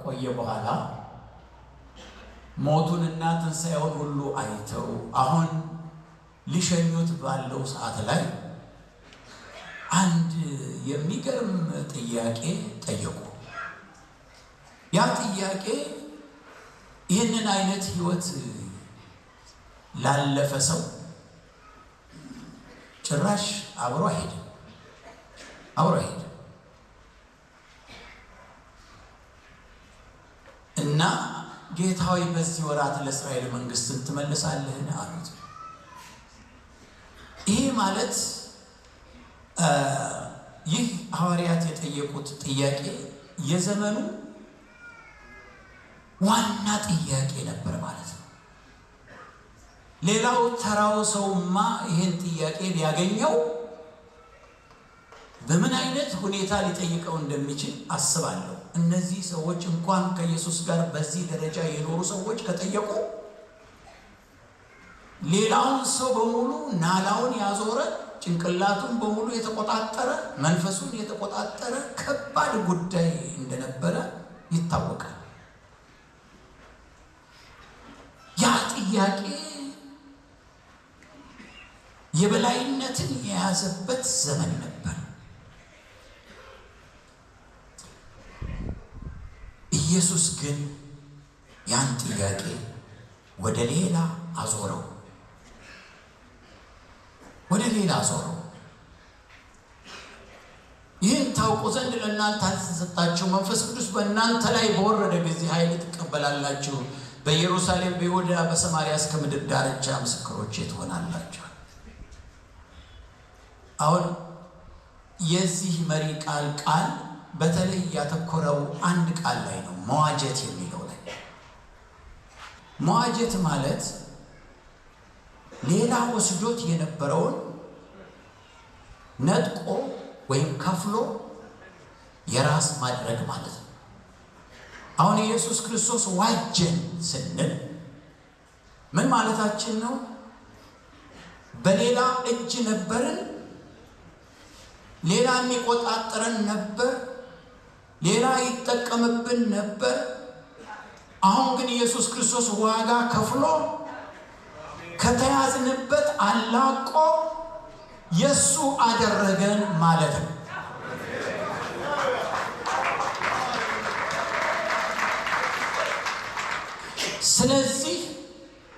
ከቆየ በኋላ ሞቱንና ትንሣኤውን ሁሉ አይተው አሁን ሊሸኙት ባለው ሰዓት ላይ አንድ የሚገርም ጥያቄ ጠየቁ። ያ ጥያቄ ይህንን አይነት ህይወት ላለፈ ሰው ጭራሽ አብሮ አይሄድም እና ጌታዊ በዚህ ወራት ለእስራኤል መንግስትን ትመልሳለህን አሉት። ይሄ ማለት ይህ ሐዋርያት የጠየቁት ጥያቄ የዘመኑ ዋና ጥያቄ ነበር ማለት ነው። ሌላው ተራው ሰውማ ይሄን ጥያቄ ሊያገኘው በምን አይነት ሁኔታ ሊጠይቀው እንደሚችል አስባለሁ። እነዚህ ሰዎች እንኳን ከኢየሱስ ጋር በዚህ ደረጃ የኖሩ ሰዎች ከጠየቁ ሌላውን ሰው በሙሉ ናላውን ያዞረ፣ ጭንቅላቱን በሙሉ የተቆጣጠረ፣ መንፈሱን የተቆጣጠረ ከባድ ጉዳይ እንደነበረ ይታወቃል። ያ ጥያቄ የበላይነትን የያዘበት ዘመን ነበር። ኢየሱስ ግን ያን ጥያቄ ወደ ሌላ አዞረው። ይህን ታውቁ ዘንድ ለእናንተ አልተሰጣችሁ፣ መንፈስ ቅዱስ በእናንተ ላይ በወረደ ጊዜ ኃይል ትቀበላላችሁ፣ በኢየሩሳሌም፣ በይሁዳ፣ በሰማርያ እስከ ምድር ዳርቻ ምስክሮቼ ትሆናላችሁ። አሁን የዚህ መሪ ቃል በተለይ ያተኮረው አንድ ቃል ላይ ነው፣ መዋጀት የሚለው ላይ። መዋጀት ማለት ሌላ ወስዶት የነበረውን ነጥቆ ወይም ከፍሎ የራስ ማድረግ ማለት ነው። አሁን ኢየሱስ ክርስቶስ ዋጀን ስንል ምን ማለታችን ነው? በሌላ እጅ ነበርን፣ ሌላ የሚቆጣጠረን ነበር፣ ሌላ ይጠቀምብን ነበር። አሁን ግን ኢየሱስ ክርስቶስ ዋጋ ከፍሎ ከተያዝንበት አላቆ የሱ አደረገን ማለት ነው። ስለዚህ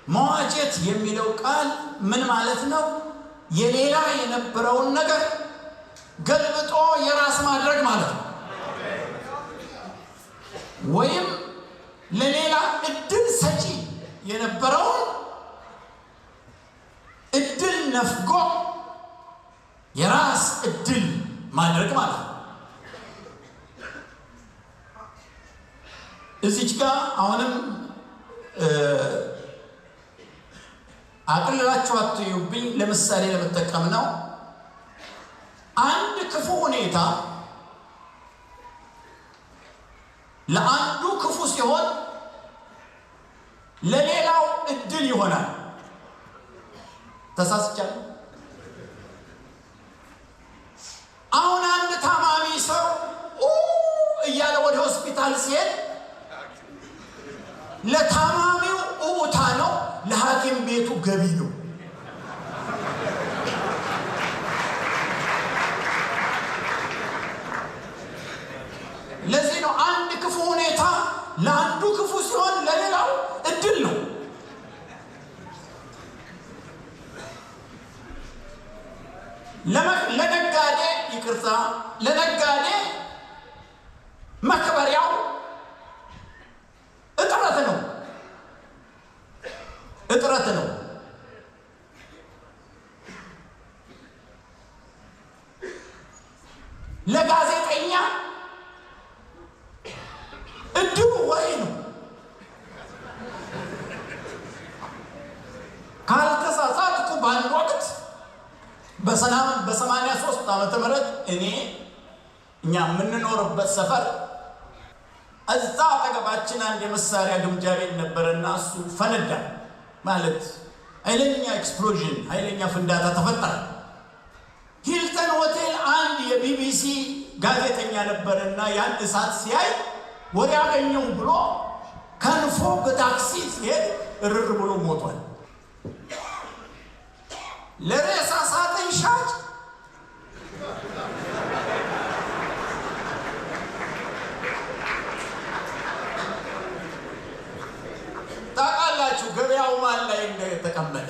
መዋጀት የሚለው ቃል ምን ማለት ነው? የሌላ የነበረውን ነገር ገልብጦ የራስ ማድረግ ማለት ነው። ወይም ለሌላ እድል ሰጪ የነበረውን እድል ነፍጎ የራስ እድል ማድረግ ማለት ነው። እዚች ጋር አሁንም አቅልላችሁ አትዩብኝ፣ ለምሳሌ ለመጠቀም ነው። አንድ ክፉ ሁኔታ ለአንዱ ክፉ ሲሆን ለሌላው እድል ይሆናል። ተሳስቻለሁ? አሁን አንድ ታማሚ ሰው እያለ ወደ ሆስፒታል ሲሄድ ለታማሚው እውታ ነው፣ ለሐኪም ቤቱ ገቢ ነው። ለዚህ ነው አንድ ክፉ ሁኔታ ለአንዱ ክፉ ሲሆን ለሌላው እድል ነው። ለነጋዴ መክበሪያው እጥረት ነው። ለጋዜጠኛ እድሉ ወሬ ነው። ካልተሳሳትኩ በአንድ ወቅት በ83 ዓመተ ምህረት እኛ የምንኖርበት ሰፈር እዛ አጠገባችን አንድ የመሳሪያ ግምጃ ቤት ነበረና እሱ ፈነዳ። ማለት ኃይለኛ ኤክስፕሎዥን፣ ኃይለኛ ፍንዳታ ተፈጠረ። ሂልተን ሆቴል አንድ የቢቢሲ ጋዜጠኛ ነበረና ያን እሳት ሲያይ ወሬ ያገኘው ብሎ ከንፎ በታክሲ ሲሄድ እርር ብሎ ሞቷል። ለሬሳ ሳጥን ሻጭ ታውቃላችሁ ገበያው ማን ላይ እንደተቀመጠ።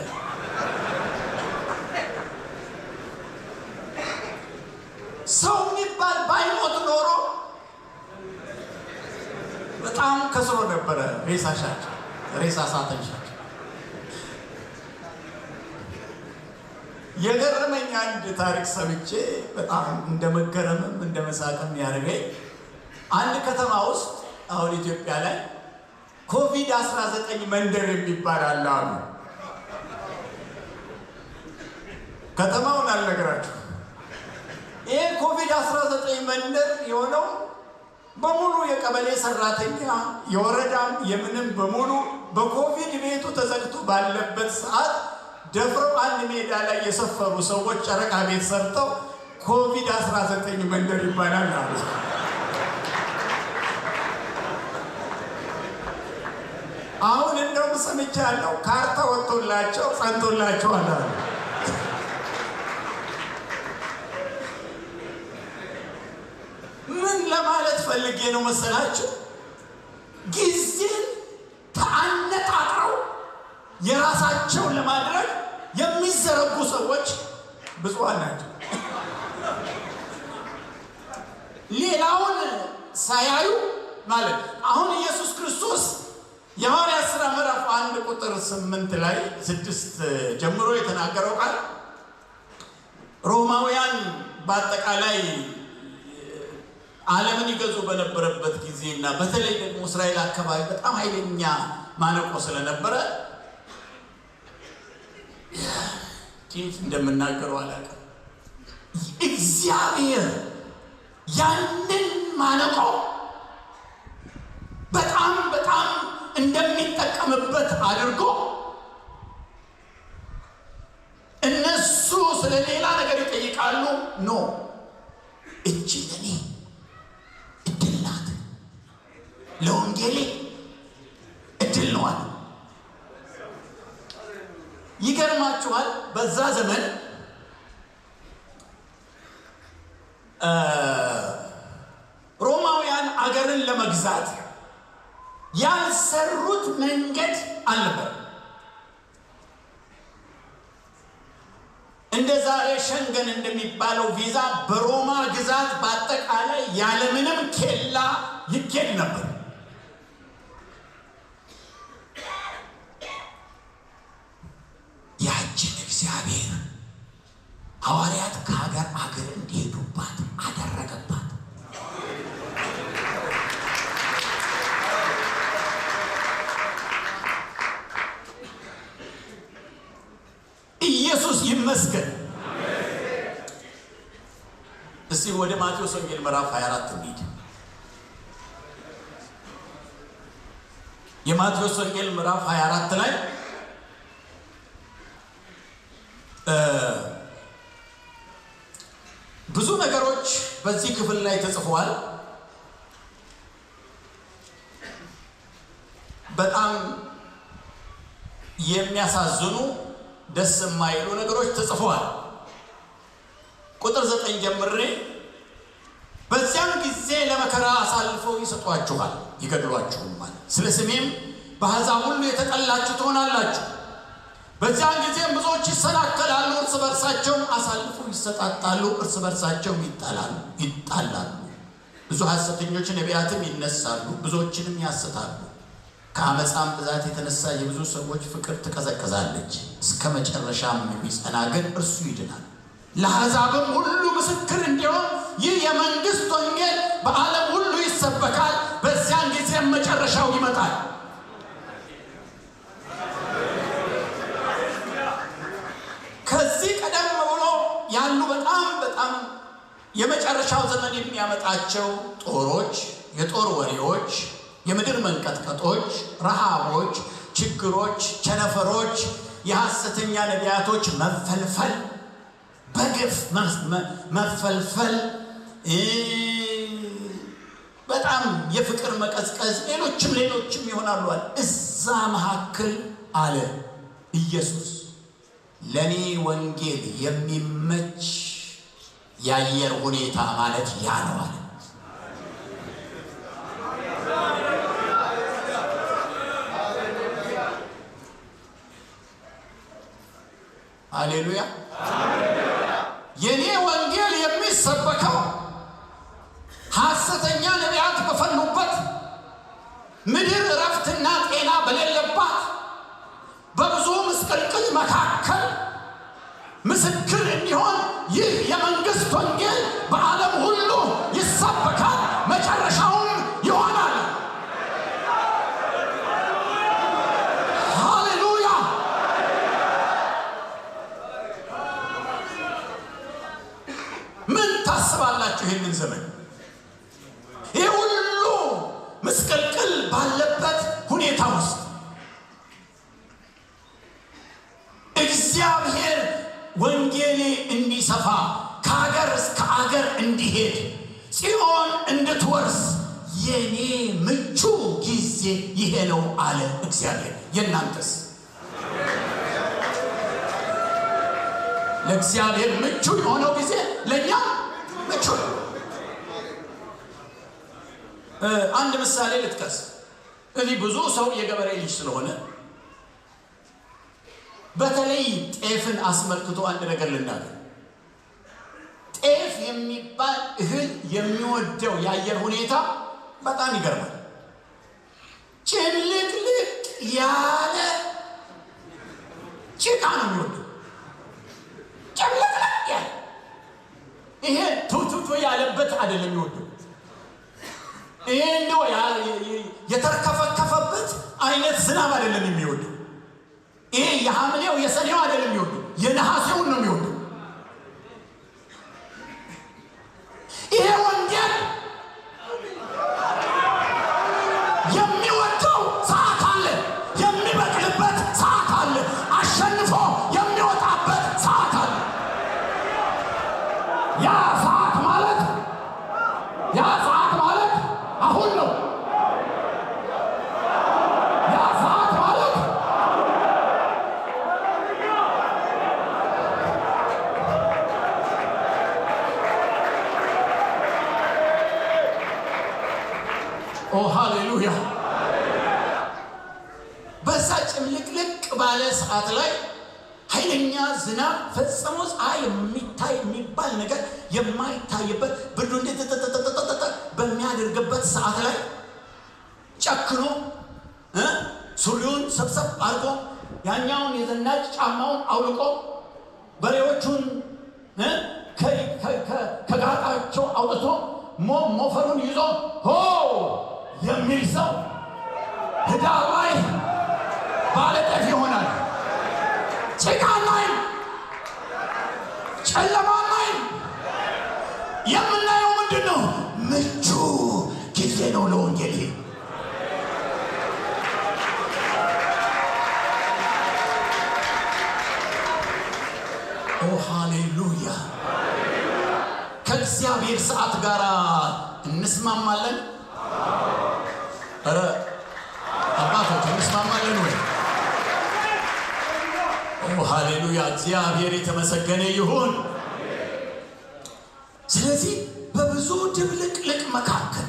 ሰው የሚባል ባይሞት ኖሮ በጣም ከስሮ ነበረ። ሬሳ ሻጭ፣ ሬሳ ሳጥን ሻጭ። የገረመኝ አንድ ታሪክ ሰምቼ በጣም እንደመገረምም እንደመሳቅም ያደረገኝ አንድ ከተማ ውስጥ አሁን ኢትዮጵያ ላይ ኮቪድ-19 መንደር የሚባል አለ አሉ። ከተማውን አልነገራችሁ። ይሄ ኮቪድ-19 መንደር የሆነው በሙሉ የቀበሌ ሰራተኛ የወረዳም የምንም በሙሉ በኮቪድ ቤቱ ተዘግቶ ባለበት ሰዓት ደፍረው አንድ ሜዳ ላይ የሰፈሩ ሰዎች ጨረቃ ቤት ሰርተው ኮቪድ-19 መንደር ይባላል አሉ። አሁን እንደውም ሰምቻለሁ ካርታ ወጥቶላቸው ጸንቶላቸዋል አሉ። ምን ለማለት ፈልጌ ነው መሰላችሁ? ጊዜን ተአነጣጥረው የራሳቸውን ለማድረግ የሚዘረጉ ሰዎች ብፁዓን ናቸው። ሌላውን ሳያዩ ማለት አሁን ኢየሱስ ክርስቶስ የሐዋርያት ሥራ ምዕራፍ 1 ቁጥር 8 ላይ 6 ጀምሮ የተናገረው ቃል ሮማውያን በአጠቃላይ ዓለምን ይገዙ በነበረበት ጊዜና በተለይ ደግሞ እስራኤል አካባቢ በጣም ኃይለኛ ማነቆ ስለነበረ ቲንስ እንደምናገረው አላውቅም። እግዚአብሔር ያንን ማነቆ በጣም እንደሚጠቀምበት አድርጎ እነሱ ስለ ሌላ ነገር ይጠይቃሉ። ኖ እቺ ለኔ እድል ናት፣ ለወንጌሌ እድል ነው አለ። ይገርማችኋል በዛ ዘመን ሮማውያን አገርን ለመግዛት ያልሰሩት መንገድ አልነበር። እንደ ዛሬ ሸንገን እንደሚባለው ቪዛ በሮማ ግዛት በአጠቃላይ ያለምንም ኬላ ይኬድ ነበር። ያችን እግዚአብሔር ሐዋርያት ከሀገር አገር እንዲሄዱባት አደረገባት። ኢየሱስ ይመስገን። እስቲ ወደ ማቴዎስ ወንጌል ምዕራፍ 24 እንሂድ። የማቴዎስ ወንጌል ምዕራፍ 24 ላይ ብዙ ነገሮች በዚህ ክፍል ላይ ተጽፈዋል። በጣም የሚያሳዝኑ ደስ የማይሉ ነገሮች ተጽፈዋል። ቁጥር 9 ጀምሬ በዚያም ጊዜ ለመከራ አሳልፈው ይሰጧችኋል፣ ይገድሏችሁማል። ስለ ስሜም በአሕዛብ ሁሉ የተጠላችሁ ትሆናላችሁ። በዚያን ጊዜም ብዙዎች ይሰናከላሉ፣ እርስ በርሳቸውም አሳልፈው ይሰጣጣሉ፣ እርስ በርሳቸውም ይጣላሉ። ብዙ ሐሰተኞች ነቢያትም ይነሳሉ፣ ብዙዎችንም ያስታሉ። ከአመፃም ብዛት የተነሳ የብዙ ሰዎች ፍቅር ትቀዘቅዛለች። እስከ መጨረሻም የሚጸና ግን እርሱ ይድናል። ለአሕዛብም ሁሉ ምስክር እንዲሆን ይህ የመንግስት ወንጌል በዓለም ሁሉ ይሰበካል፣ በዚያን ጊዜም መጨረሻው ይመጣል። ከዚህ ቀደም ብሎ ያሉ በጣም የመጨረሻው ዘመን የሚያመጣቸው ጦሮች፣ የጦር ወሬዎች፣ የምድር መንቀጥቀጦች፣ ረሃቦች፣ ችግሮች፣ ቸነፈሮች፣ የሐሰተኛ ነቢያቶች መፈልፈል፣ በግፍ መፈልፈል፣ በጣም የፍቅር መቀዝቀዝ ሌሎችም ይሆናሉ። እዛ መካከል አለ ኢየሱስ ለኔ ወንጌል የሚመች የአየር ሁኔታ ማለት ያ ነው አለ። ሃሌሉያ። የኔ ወንጌል የሚሰበከው ሐሰተኛ ነቢያት በፈሉበት ምድር እረፍትና ጤና በሌለባት በብዙ ምስቅልቅል መካከል ምስክር እንዲሆን ይህ የመንግስት ወንጌል በዓለም ሁሉ ይሰበካል፣ መጨረሻውም ይሆናል። ሃሌሉያ። ምን ታስባላችሁ? ይህንን ዘመን ይህ ሁሉ ምስቅልቅል ባለበት ሁኔታ ውስጥ እግዚአብሔር ወንጌሌ እንዲሰፋ ከአገር እስከ አገር እንዲሄድ ጽዮን እንድትወርስ የኔ ምቹ ጊዜ ይሄ ነው አለ እግዚአብሔር። የእናንተስ? ለእግዚአብሔር ምቹ የሆነው ጊዜ ለእኛ ምቹ ነው። አንድ ምሳሌ ልጥቀስ። እዚህ ብዙ ሰው የገበሬ ልጅ ስለሆነ በተለይ ጤፍን አስመልክቶ አንድ ነገር ልናገር። ጤፍ የሚባል እህል የሚወደው የአየር ሁኔታ በጣም ይገርማል። ጭልቅልቅ ያለ ጭቃ ነው የሚወደው። ጭልቅልቅ ያለ ይሄ ቱቱቱ ያለበት አይደለም የሚወደው። ይሄ እንደው የተርከፈከፈበት አይነት ዝናብ አይደለም የሚወደው። ይሄ የሐምሌው የሰኔው አይደለም የሚወደው፣ የነሐሴውን ነው የሚወደው። ይሄ ወንጌል የሚወደው ሰዓት አለ፣ የሚበቅልበት ሰዓት አለ፣ አሸንፎ የሚወጣበት ሰዓት አለ። ያ ሰዓት ማለት አሁን ነው። ያ ሰዓት ማለት ኦ ሃሌሉያ። በዛ ጭምልቅልቅ ባለ ሰዓት ላይ ኃይለኛ ዝናብ ፈጽሞ ፀሐይ የሚባል ነገር የማይታይበት ብርዱ እንደተተተተተተ በሚያደርግበት ሰዓት ላይ ጨክኖ ሱሪውን ሰብሰብ አድርጎ ያኛውን የዘናጭ ጫማውን አውልቆ በሬዎቹን ከጋጣቸው አውጥቶ ሞፈሩን ይዞ ሆ የሚል ሰው ህዳር ላይ ባለጤፍ ይሆናል። ጭቃ ላይ ጨለማ ላይ የምናየው ምንድን ነው? ምቹ ጊዜ ነው ለወንጌል። ኦ ሃሌሉያ። ከእግዚአብሔር ሰዓት ጋር እንስማማለን? ኧረ አባቶች እንስማማለን ወይ? ኦ ሃሌሉያ። እግዚአብሔር የተመሰገነ ይሁን። ስለዚህ በብዙ ድብልቅልቅ መካከል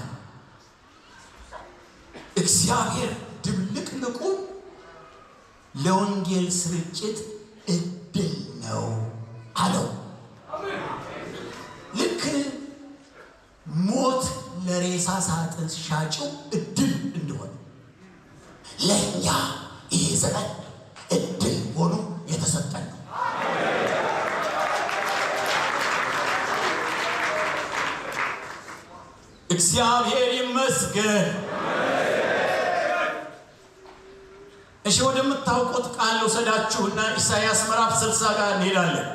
እግዚአብሔር ድብልቅልቁን ለወንጌል ስርጭት እድል ነው አለው። ልክ ሞት ለሬሳ ሳጥን ሻጭው እድል እንደሆነ ለእኛ ይህ ዘመን እድል ሆኖ የተሰጠን ነው። እግዚአብሔር ይመስገን። እሺ ወደምታውቁት ቃል ልውሰዳችሁና ኢሳይያስ ምዕራፍ 60 ጋር እንሄዳለን።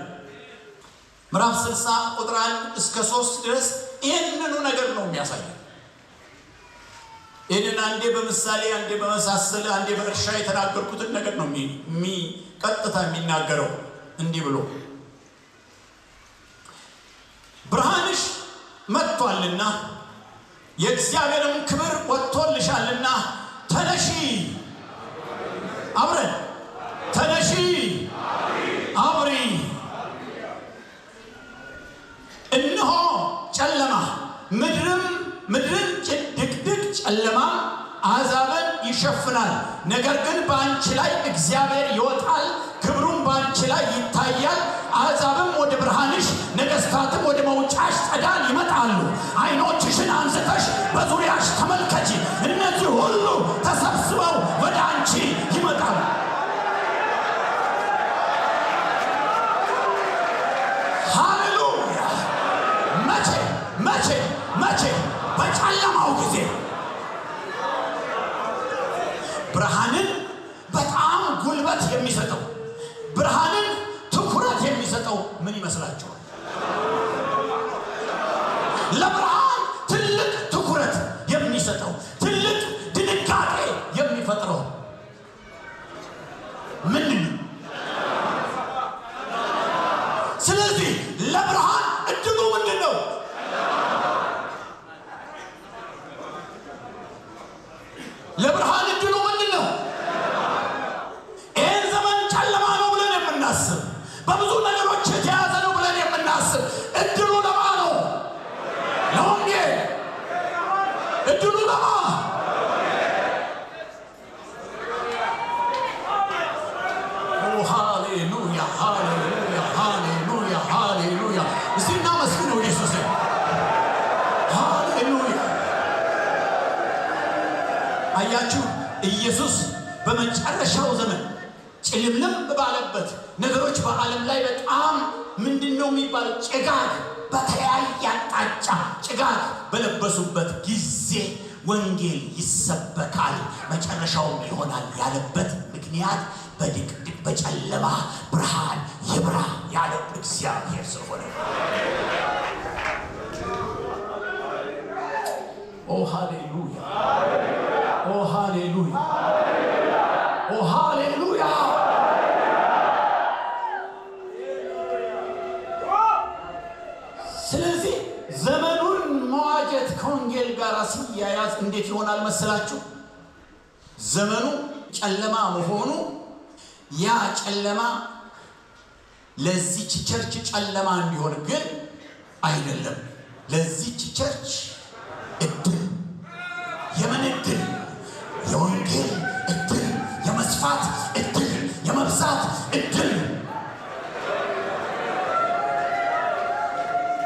ምዕራፍ 60 ቁጥር 1 እስከ 3 ድረስ ይህንኑ ነገር ነው የሚያሳየው። ይህንን አንዴ በምሳሌ አንዴ በመሳሰል አንዴ በእርሻ የተናገርኩትን ነገር ነው ቀጥታ የሚናገረው። እንዲህ ብሎ ብርሃንሽ መጥቷልና የእግዚአብሔርም ክብር ወጥቶልሻልና ተነሺ። አብረን ተነሺ አብሪ። እነሆ ጨለማ ምድርን ድቅድቅ ጨለማ አሕዛብን ይሸፍናል። ነገር ግን በአንቺ ላይ እግዚአብሔር ይወጣል፣ ክብሩም በአንቺ ላይ ይታያል። አሕዛብም ወደ ብርሃንሽ፣ ነገሥታትም ወደ መውጫሽ ጸዳል ይመጣሉ። ዓይኖችሽን አንስተሽ በዙሪያሽ ተመልከቺ፣ እነዚህ ሁሉ ተሰብስበው ወደ አንቺ ይመጣሉ። ሃሌሉያ! መቼ በጨለማው ጊዜ ብርሃንን በጣም ጉልበት የሚሰጠው ብርሃንን ትኩረት የሚሰጠው ምን ይመስላችኋል? ለብርሃን ትልቅ ትኩረት የሚሰጠው ትልቅ ድንጋጤ የሚፈጥረው ምንድን ነው? ስለዚህ ለብርሃን እድሉ ምንድን ነው? ለብርሃን እድሉ ምንድን ነው? ይህን ዘመን ጨለማ ነው ብለን የምናስብ፣ በብዙ ነገሮች የተያዘ ነው ብለን የምናስብ እድሉ ለማ ነው? ለወንጌል እድሉ ለማ? ሃሌሉያ ሃሌሉያ ሃሌሉያ ሃሌሉያ! እስቲ እናመስግነው ኢየሱስ። ሃሌሉያ! አያችሁ፣ ኢየሱስ በመጨረሻው ዘመን ጭልምልም ባለበት ነገሮች በዓለም ላይ በጣም ምንድነው የሚባለው ጭጋግ በተለያየ አቅጣጫ ጭጋግ በለበሱበት ጊዜ ወንጌል ይሰበካል፣ መጨረሻውም ይሆናል ያለበት ምክንያት በድቅድቅ በጨለማ ብርሃን ይብራ ያለ እግዚአብሔር ስለሆነ። ኦ ሃሌሉያ! ኦ ሃሌሉያ! ኦ ሃሌሉያ! ስለዚህ ዘመኑን መዋጀት ከወንጌል ጋር ሲያያዝ እንዴት ይሆናል መሰላችሁ? ዘመኑ ጨለማ መሆኑ ያ ጨለማ ለዚች ቸርች ጨለማ እንዲሆን ግን አይደለም። ለዚች ቸርች እድል፣ የምን እድል? የወንጌል እድል፣ የመስፋት እድል፣ የመብዛት እድል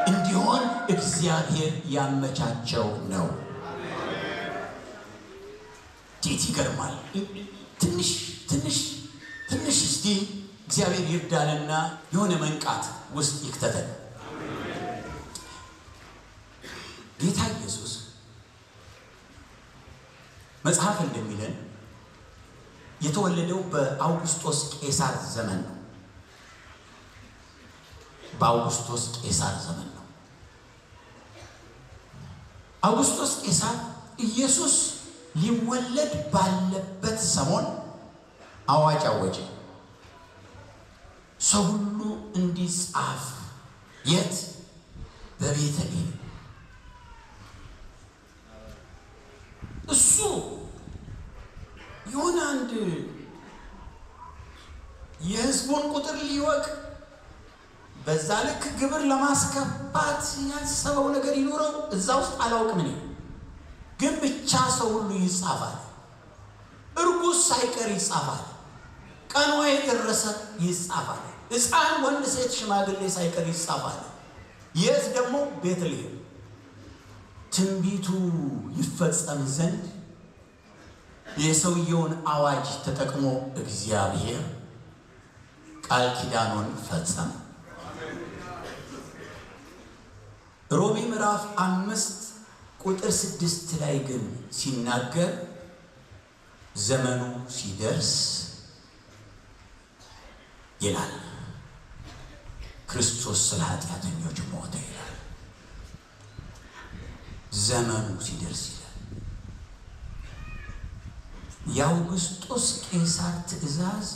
እንዲሆን እግዚአብሔር ያመቻቸው ነው። እንዴት ይገርማል! ትንሽ እስቲ እግዚአብሔር ይርዳንና የሆነ መንቃት ውስጥ ይክተተን። ጌታ ኢየሱስ መጽሐፍ እንደሚለን የተወለደው በአውግስጦስ ቄሳር ዘመን ነው። በአውግስጦስ ቄሳር ዘመን ነው። አውግስጦስ ቄሳር ኢየሱስ ሊወለድ ባለበት ሰሞን አዋጅ አወጀ። ሰው ሁሉ እንዲጻፍ። የት? በቤተልሔም። እሱ የሆነ አንድ የሕዝቡን ቁጥር ሊወቅ በዛ ልክ ግብር ለማስገባት ያሰበው ነገር ይኖረው እዛ ውስጥ አላውቅም እኔ። ግን ብቻ ሰው ሁሉ ይጻፋል። እርጉዝ ሳይቀር ይጻፋል። ቀኗ የደረሰ ይጻፋል። ሕፃን፣ ወንድ፣ ሴት፣ ሽማግሌ ሳይቀር ይጻፋል። የት ደግሞ? ቤተልሔም። ትንቢቱ ይፈጸም ዘንድ የሰውየውን አዋጅ ተጠቅሞ እግዚአብሔር ቃል ኪዳኑን ፈጸመ። ሮሜ ምዕራፍ 5 ቁጥር 6 ላይ ግን ሲናገር ዘመኑ ሲደርስ ይላል ክርስቶስ ስለ ኃጢአተኞች ሞተ ይላል። ዘመኑ ሲደርስ ይላል። የአውግስጦስ ቄሳር ትእዛዝ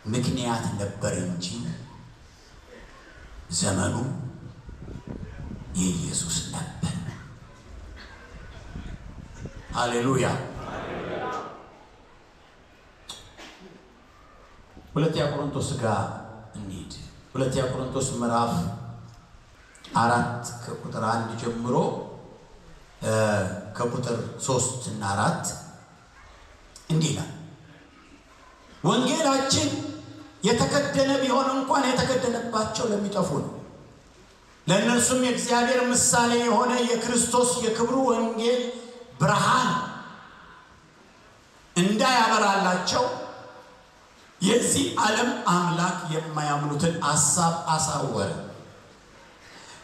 ምክንያት ነበር እንጂ ዘመኑ የኢየሱስ ነበር። ሃሌሉያ። ሁለተኛ ቆሮንቶስ ጋር እንሂድ። ሁለተኛ ቆሮንቶስ ምዕራፍ 4 ከቁጥር 1 ጀምሮ ከቁጥር 3 እና 4 እንዲህ ይላል። ወንጌላችን የተከደነ ቢሆን እንኳን የተከደነባቸው ለሚጠፉ ነው፣ ለእነርሱም የእግዚአብሔር ምሳሌ የሆነ የክርስቶስ የክብሩ ወንጌል ብርሃን እንዳያበራላቸው የዚህ ዓለም አምላክ የማያምኑትን ሐሳብ አሳወረ።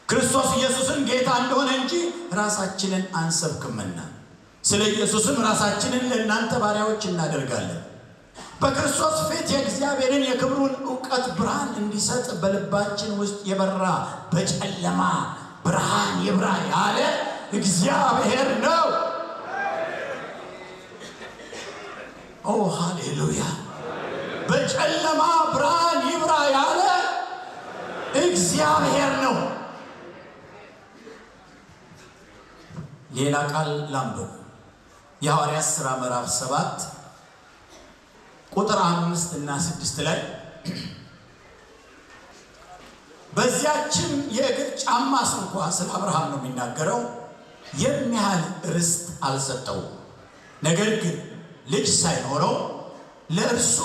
ክርስቶስ ኢየሱስን ጌታ እንደሆነ እንጂ ራሳችንን አንሰብክምና ስለ ኢየሱስም ራሳችንን ለእናንተ ባሪያዎች እናደርጋለን። በክርስቶስ ፊት የእግዚአብሔርን የክብሩን ዕውቀት ብርሃን እንዲሰጥ በልባችን ውስጥ የበራ በጨለማ ብርሃን ይብራ ያለ እግዚአብሔር ነው። ኦ ሃሌሉያ! በጨለማ ብርሃን ይብራ ያለ እግዚአብሔር ነው። ሌላ ቃል ላንብብ። የሐዋርያት ሥራ ምዕራፍ 7 ቁጥር 5 እና 6 ላይ በዚያችም የእግር ጫማ እንኳ ስለ አብርሃም ነው የሚናገረው፣ የሚያህል ርስት አልሰጠውም። ነገር ግን ልጅ ሳይኖረው ለእርሱ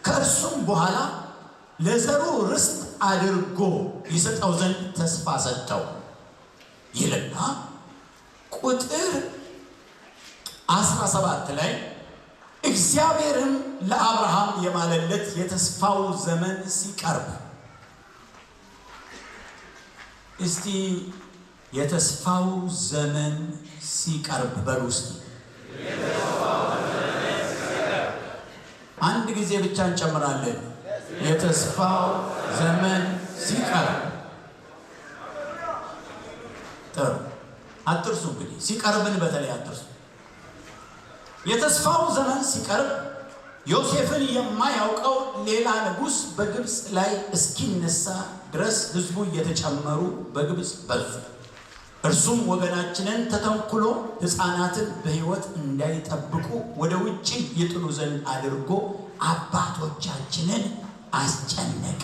ከእርሱም በኋላ ለዘሩ ርስት አድርጎ ይሰጠው ዘንድ ተስፋ ሰጠው ይልና ቁጥር 17 ላይ እግዚአብሔርም ለአብርሃም የማለለት የተስፋው ዘመን ሲቀርብ፣ እስቲ የተስፋው ዘመን ሲቀርብ በሉ እስቲ። አንድ ጊዜ ብቻ እንጨምራለን። የተስፋው ዘመን ሲቀርብ። ጥሩ አትርሱ። እንግዲህ ሲቀርብን በተለይ አትርሱ። የተስፋው ዘመን ሲቀርብ ዮሴፍን የማያውቀው ሌላ ንጉሥ በግብፅ ላይ እስኪነሳ ድረስ ሕዝቡ እየተጨመሩ በግብፅ በዙ። እርሱም ወገናችንን ተተንኩሎ ሕፃናትን በሕይወት እንዳይጠብቁ ወደ ውጭ ይጥሉ ዘንድ አድርጎ አባቶቻችንን አስጨነቀ።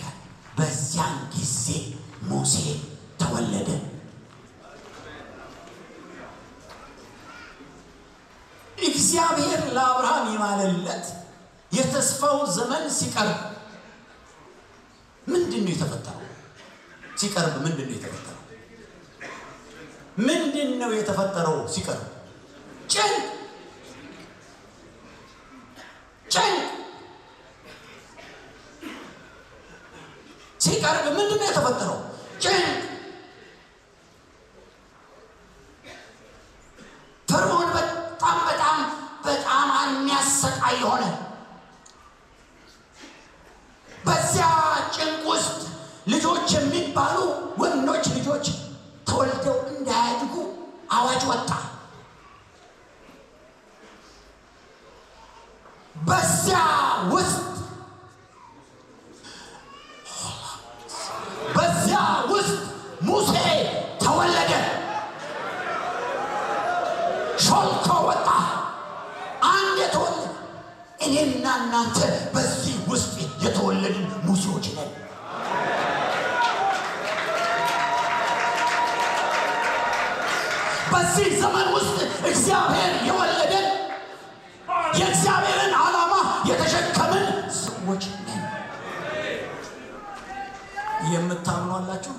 በዚያን ጊዜ ሙሴ ተወለደ። እግዚአብሔር ለአብርሃም የማለለት የተስፋው ዘመን ሲቀርብ ምንድን ነው የተፈጠረው? ሲቀርብ ምንድን ነው የተፈጠረው? ምንድን ነው የተፈጠረው? ሲቀርብ ጭንቅ ሲቀርብ ምንድን ነው የተፈጠረው? ጭንቅ። ፈርዖን በጣም የሚያሰቃይ የሆነ በዚያ ጭንቅ ውስጥ ልጆች የሚባሉ ወንዶች ልጆች ተወልደው እንዳያድጉ አዋጅ ወጣ። በዚያ ውስጥ ሙሴ ተወለደ። ሾልኮ ወጣ። አንድ የተወለደ እኔና እናንተ በዚህ ውስጥ የተወለድን ሙሴዎች ነን። በዚህ ዘመን ውስጥ እግዚአብሔር የወለደን የእግዚአብሔርን ዓላማ የተሸከምን ሰዎች ነን። የምታምኑ አላችሁ?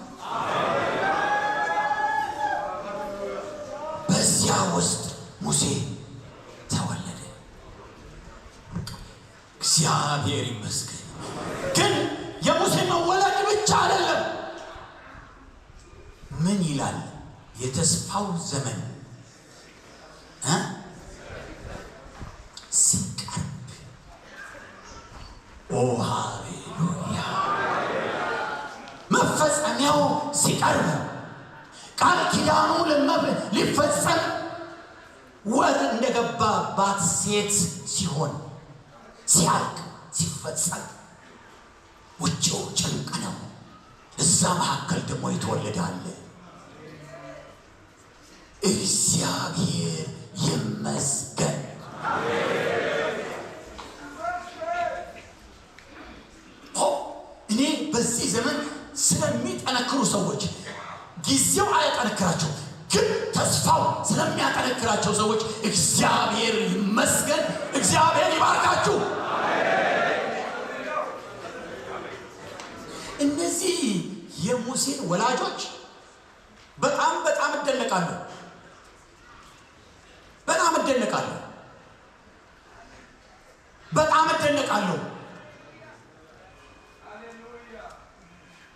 በዚያ ውስጥ ሙሴ ተወለደ። እግዚአብሔር ይመስገን። ግን የሙሴ መወለድ ብቻ አይደለም። ምን ይላል? የተስፋው ዘመን ሲቀርብ፣ ኦ ሃሌሉያ! መፈጸሚያው ሲቀርብ፣ ቃል ኪዳኑ ሊፈጸም ወር እንደገባባት ሴት ሲሆን ሲያልቅ ሲፈጸም ውጭው ጭንቅ ነው። እዛ መካከል ደግሞ የተወለዳለ እግዚአብሔር ይመስገን። የምናገራቸው ሰዎች እግዚአብሔር ይመስገን፣ እግዚአብሔር ይባርካችሁ። እነዚህ የሙሴን ወላጆች በጣም እደነቃለሁ።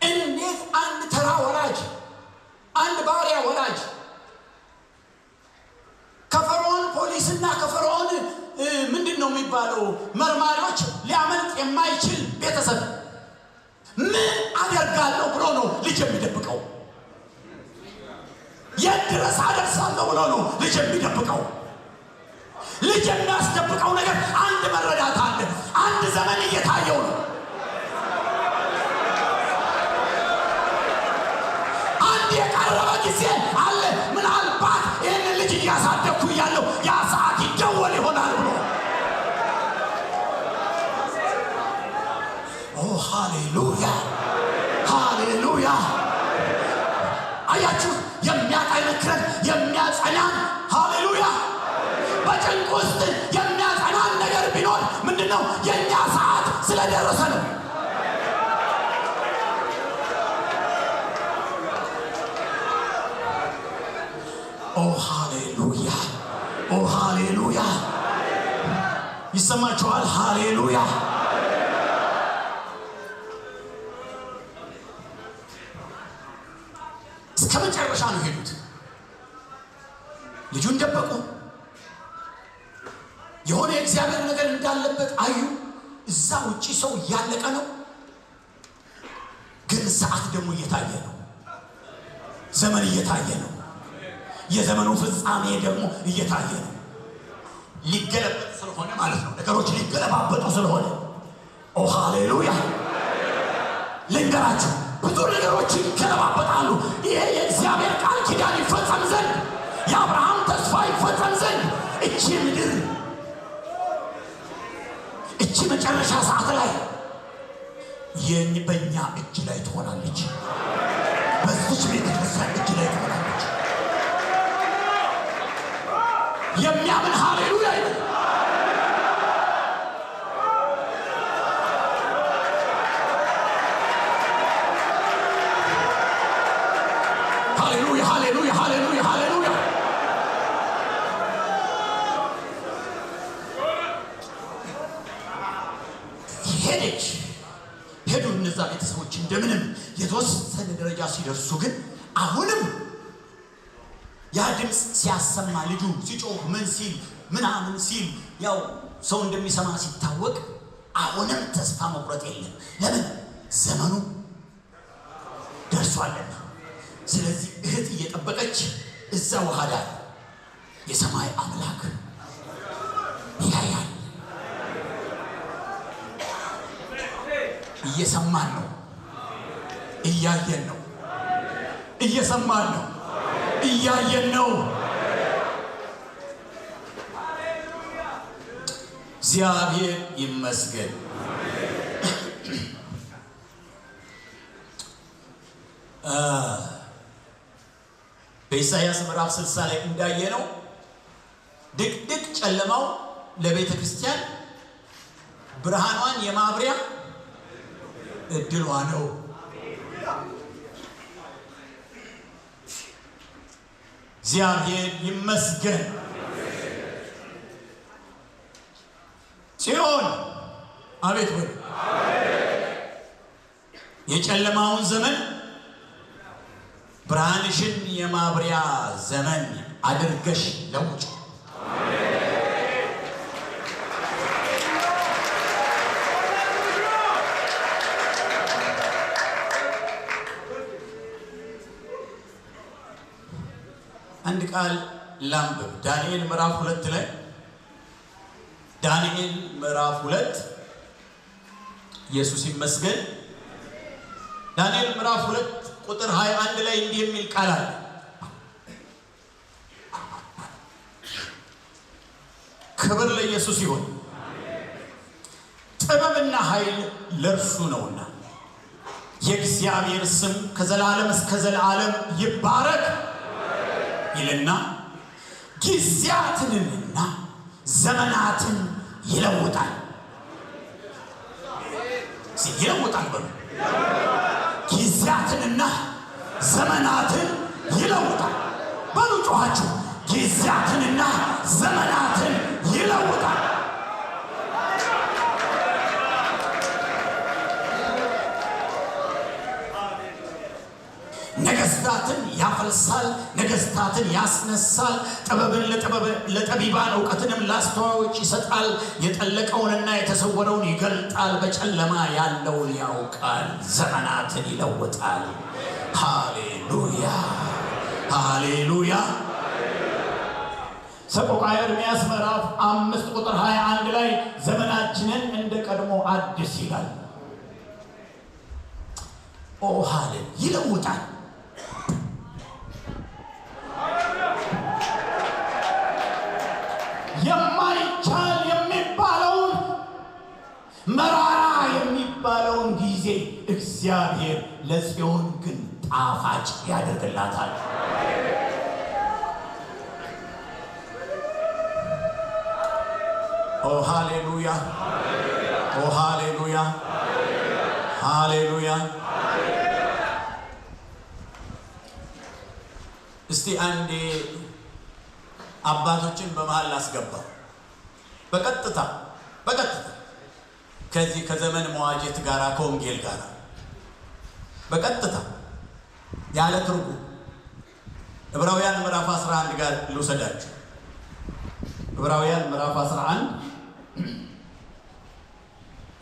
እንዴት አንድ ተራ ወላጅ፣ አንድ ባሪያ ወላጅ ከፈርዖን ፖሊስና ከፈርዖን ምንድነው የሚባለው መርማሪዎች ሊያመልጥ የማይችል ቤተሰብ ምን አደርጋለሁ ብሎ ነው ልጅ የሚደብቀው? የት ድረስ አደርሳለሁ ብሎ ነው ልጅ የሚደብቀው? ልጅ የሚያስደብቀው ነገር አንድ መረዳት አለ። አንድ ዘመን እየታየው ነው። አንድ የቀረበ ጊዜ አለ። ምናልባት ይህንን ልጅ እያሳደግኩ እያለሁ ያ ሰዓት ይደወል ይሆናል ብሎ ሃሌሉያ ሃሌሉያ። አያችሁ፣ የሚያጠነክረን የሚያጸናን፣ ሃሌሉያ፣ በጭንቅ ውስጥ የሚያጸናን ነገር ቢኖር ምንድነው? የኛ ሰዓት ስለደረሰ ነው። ሃሌሉያ ሃሌሉያ። ይሰማችኋል? ሃሌሉያ። እስከ መጨረሻ ነው ሄዱት። ልጁን ደበቁ። የሆነ የእግዚአብሔር ነገር እንዳለበት አዩ። እዛ ውጪ ሰው እያለቀ ነው፣ ግን ሰዓት ደግሞ እየታየ ነው። ዘመን እየታየ ነው። የዘመኑ ፍጻሜ ደግሞ እየታየ ነው። ሊገለበጥ ስለሆነ ማለት ነው። ነገሮች ሊገለባበጡ ስለሆነ ሃሌሉያ። ልንገራችሁ፣ ብዙ ነገሮች ይገለባበጣሉ። ይሄ የእግዚአብሔር ቃል ኪዳን ይፈጸም ዘንድ፣ የአብርሃም ተስፋ ይፈጸም ዘንድ እቺ ምድር እቺ መጨረሻ ሰዓት ላይ በእኛ እጅ ላይ ትሆናለች። በዚች ቤተክርስቲያን እጅ ላይ ትሆናለች። የሚያምን ሃሌሉያ ይበል። ሃሌሉያ ሃሌሉያ ሃሌሉያ ሃሌሉያ። ሄዱ እነዛ ቤተሰቦች እንደምንም የተወሰነ ደረጃ ሲደርሱ ግን አሁንም ያ ድምፅ ሲያሰማ ልጁ ሲጮህ ምን ሲል ምናምን ሲል ያው ሰው እንደሚሰማ ሲታወቅ አሁንም ተስፋ መቁረጥ የለም። ለምን? ዘመኑ ደርሷልና። ስለዚህ እህት እየጠበቀች እዛ ውሃ ዳር የሰማይ አምላክ ያያል። እየሰማን ነው፣ እያየን ነው። እየሰማን ነው፣ እያየን ነው። እግዚአብሔር ይመስገን። በኢሳይያስ ምዕራፍ 60 ላይ እንዳየነው ድቅድቅ ጨለማው ለቤተ ክርስቲያን ብርሃኗን የማብሪያ እድሏ ነው። እግዚአብሔር ይመስገን። ጽዮን አቤት ወይ የጨለማውን ዘመን ብርሃንሽን የማብሪያ ዘመን አድርገሽ ለውጭ። አንድ ቃል ላንብብ። ዳንኤል ምዕራፍ 2 ላይ ዳንኤል ምዕራፍ 2 ኢየሱስ ይመስገን። ዳንኤል ምዕራፍ 2 ቁጥር 21 ላይ እንዲህ የሚል ቃል አለ። ክብር ለኢየሱስ ይሁን። ጥበብና ኃይል ለእርሱ ነውና የእግዚአብሔር ስም ከዘላለም እስከ ዘላለም ይባረክ ይልና ጊዜያትንና ዘመናትን ይለውጣል። ይለውጣል በሉ። ጊዜያትንና ዘመናትን ይለውጣል በሉ። ጮኻችሁ ጊዜያትንና ዘመናትን ይለውጣል። ነገስታትን ያፈልሳል፣ ነገስታትን ያስነሳል። ጥበብን ለጠቢባን እውቀትንም ለአስተዋዮች ይሰጣል። የጠለቀውንና የተሰወረውን ይገልጣል፣ በጨለማ ያለውን ያውቃል። ዘመናትን ይለውጣል። ሃሌሉያ ሃሌሉያ። ሰቆቃወ ኤርምያስ ምዕራፍ 5 ቁጥር 21 ላይ ዘመናችንን እንደ ቀድሞ አድስ ይላል። ኦ ሃሌሉያ። ይለውጣል። የማይቻል የሚባለውን መራራ የሚባለውን ጊዜ እግዚአብሔር ለጽዮን ግን ጣፋጭ ያደርግላታል። ኦ ሃሌሉያ ኦ ሃሌሉያ ሃሌሉያ። እስቲ አንዴ አባቶችን በመሃል ላስገባ። በቀጥታ ከዚህ ከዘመን መዋጀት ጋር ከወንጌል ጋር በቀጥታ ያለ ትርጉም ዕብራውያን ምዕራፍ 11 ጋር ልውሰዳችሁ። ዕብራውያን ምዕራፍ 11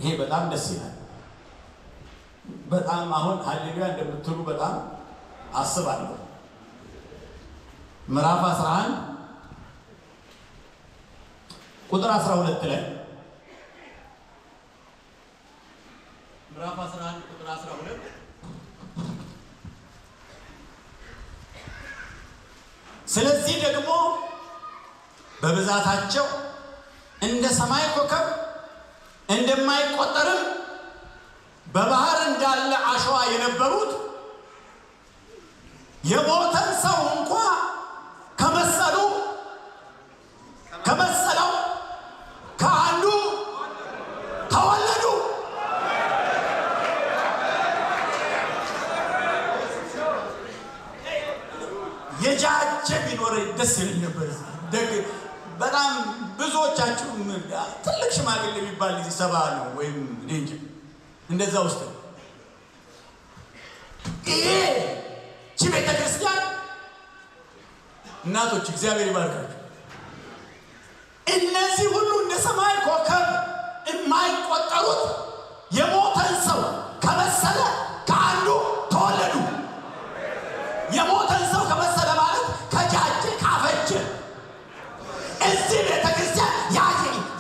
ይሄ በጣም ደስ ይላል። በጣም አሁን ሃሌሉያ እንደምትሉ በጣም አስባለሁ። ምዕራፍ 11 ቁጥር 12 ላይ ምዕራፍ 11 ቁጥር 12 ስለዚህ ደግሞ በብዛታቸው እንደ ሰማይ ኮከብ እንደማይቆጠርም በባህር እንዳለ አሸዋ የነበሩት የሞተን ሰው እንኳ ከመሰለው ከአንዱ ተወለዱ። የጃጀ ቢኖር ደስ ይለኝ ነበር። በጣም ብዙዎቻችሁ ትልቅ ሽማግሌ የሚባል እዚህ ሰባ ነው ወይም እንጂ እንደዛ ውስጥ ይሄ ቤተ ክርስቲያን እናቶች እግዚአብሔር ይባርካችሁ። እነዚህ ሁሉ እንደ ሰማይ ኮከብ የማይቆጠሩት የሞተን ሰው ከመሰለ ከአንዱ ተወለዱ። የሞተን ሰው ከመሰለ ማለት ከጃጀ ካፈጀ። እዚህ ቤተ ክርስቲያን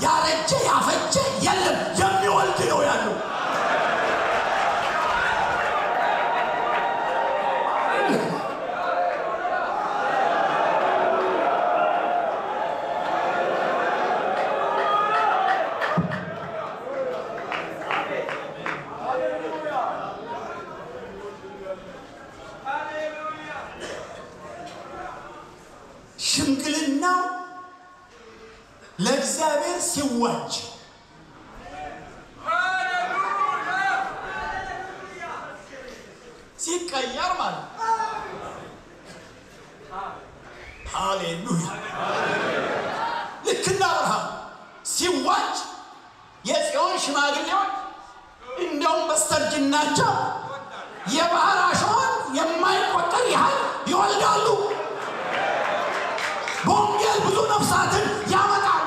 ያረጀ ያፈጀ የለም፣ የሚወልድ ነው ያለው። ሽምግልናው ለእግዚአብሔር ሲዋጅ ሲቀየር ማለት ሃሌሉያ። ልክ እንደ አብርሃም ሲዋጅ የጽዮን ሽማግሌዎች እንደውም በስተርጅናቸው የባህር አሸዋን የማይቆጠር ያህል ይወልዳሉ። በወንጌል ብዙ ነፍሳትን ያመጣሉ።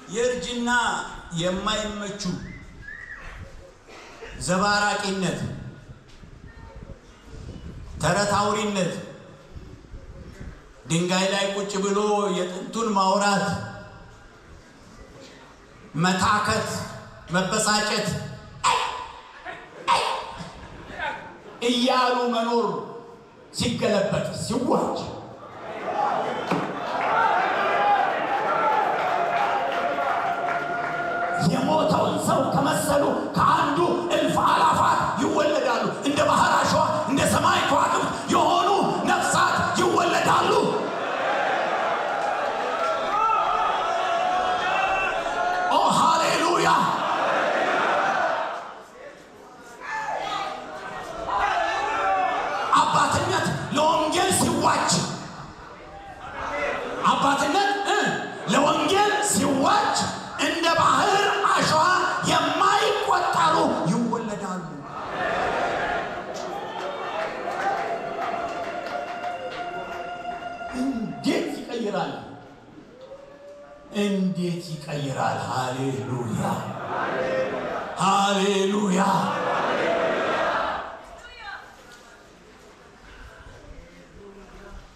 የእርጅና የማይመቹ ዘባራቂነት፣ ተረት አውሪነት፣ ድንጋይ ላይ ቁጭ ብሎ የጥንቱን ማውራት፣ መታከት፣ መበሳጨት እያሉ መኖር ሲገለበጥ ሲዋጅ የሞተውን ሰው ከመሰሉ ከአንዱ ለወንጌል ሲዋጅ አባትነት ለወንጌል ሲዋጅ እንደ ባህር አሸዋ የማይቆጠሩ ይወለዳሉ። እንዴት ይቀይራል! እንዴት ይቀይራል! ሃሌሉያ ሃሌሉያ።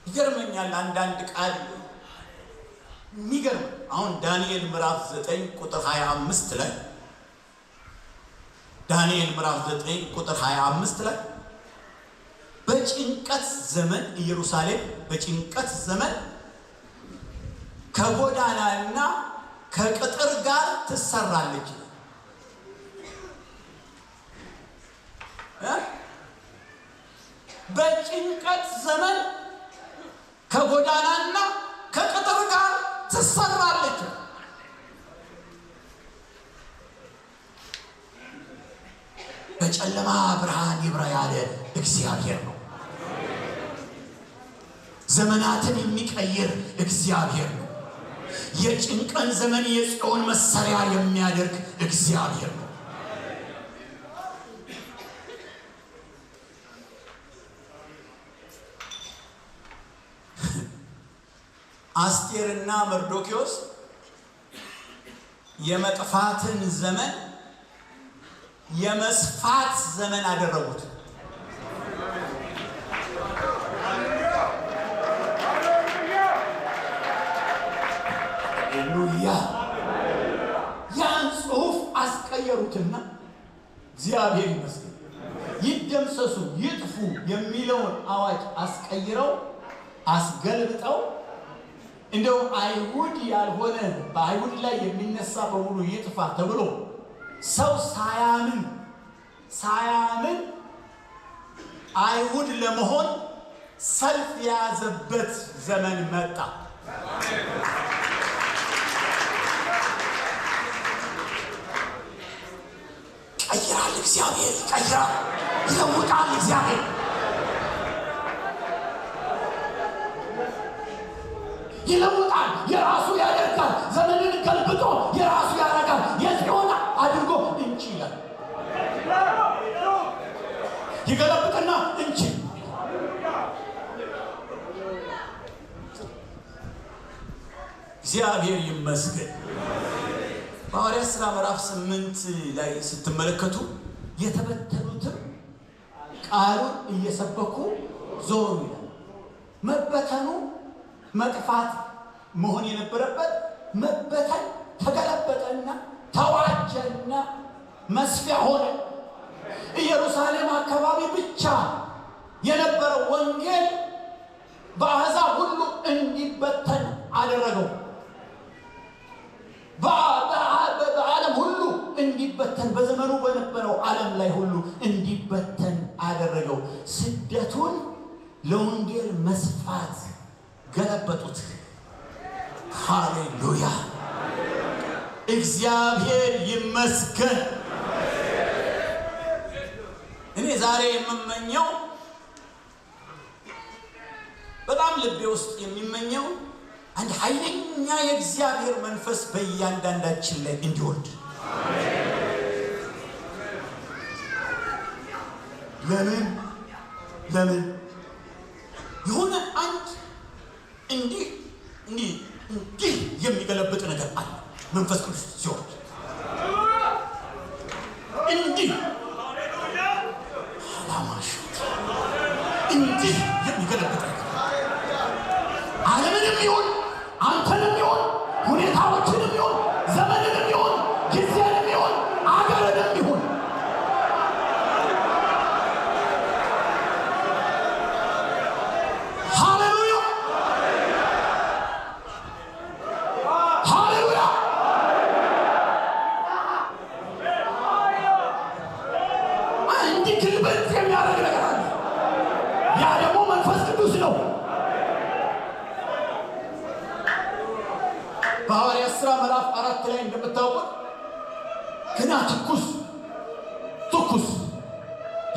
ይገርመኛል አንዳንድ ቃል የሚገርም። አሁን ዳንኤል ምዕራፍ 9 ቁጥር 25 ላይ ዳንኤል ምዕራፍ 9 ቁጥር 25 ላይ በጭንቀት ዘመን ኢየሩሳሌም በጭንቀት ዘመን ከጎዳናና ከቅጥር ጋር ትሰራለች። በጭንቀት ዘመን ከጎዳናና ከቅጥር ጋር ትሰራለች። በጨለማ ብርሃን ይብራ ያለ እግዚአብሔር ነው። ዘመናትን የሚቀይር እግዚአብሔር ነው። የጭንቀን ዘመን የጽዮን መሰሪያ የሚያደርግ እግዚአብሔር ነው። አስቴርና መርዶክዮስ የመጥፋትን ዘመን የመስፋት ዘመን አደረጉት። ሃሌሉያ። ያን ጽሑፍ አስቀየሩትና እግዚአብሔር ይመስገን ይደምሰሱ ይጥፉ የሚለውን አዋጅ አስቀይረው አስገልብጠው እንደው አይሁድ ያልሆነ በአይሁድ ላይ የሚነሳ በሙሉ ይጥፋ ተብሎ ሰው ሳያምን አይሁድ ለመሆን ሰልፍ የያዘበት ዘመን መጣ። ይቀይራል እግዚአብሔር፣ ይቀይራል፣ ይለውጣል እግዚአብሔር። ይለውጣል፣ የራሱ ያደርጋል። ዘመንን ገልብጦ የራሱ ያደርጋል። የጽዮን አድርጎ እንጂ ይላል። ይገለብጥና እንጂ እግዚአብሔር ይመስገን። በሐዋርያት ሥራ ምዕራፍ 8 ላይ ስትመለከቱ የተበተኑትም ቃሉን እየሰበኩ ዞሩ ይላል። መበተኑ መጥፋት መሆን የነበረበት መበተን ተገለበጠና ተዋጀና መስፊያ ሆነ። ኢየሩሳሌም አካባቢ ብቻ የነበረው ወንጌል በአሕዛብ ሁሉ እንዲበተን አደረገው። በዓለም ሁሉ እንዲበተን፣ በዘመኑ በነበረው ዓለም ላይ ሁሉ እንዲበተን አደረገው። ስደቱን ለወንጌል መስፋት ገለበጡት። ሃሌሉያ እግዚአብሔር ይመስገን። እኔ ዛሬ የምመኘው በጣም ልቤ ውስጥ የሚመኘው አንድ ኃይለኛ የእግዚአብሔር መንፈስ በእያንዳንዳችን ላይ እንዲወርድ። ለምን የሆነ አንድ እንዲህ የሚገለብጥ ነገር አለ። መንፈስ ቅዱስ ሲወርድ እንዲህ አላማሽ እንዲህ የሚገለብጥ ነገር ዓለምንም ይሁን አንተንም ይሁን ሁኔታዎችንም ይሁን ዘመንንም ይሁን ጊዜንም ይሁን አገርንም ይሁን ሃሌሉያ ሃሌሉያ። አንድ ግልብጥ የሚያደርግ ነገር አለ። ያ ደግሞ መንፈስ ቅዱስ ነው። በሐዋርያት ሥራ ምዕራፍ 4 ላይ እንደምታውቁት ገና ትኩስ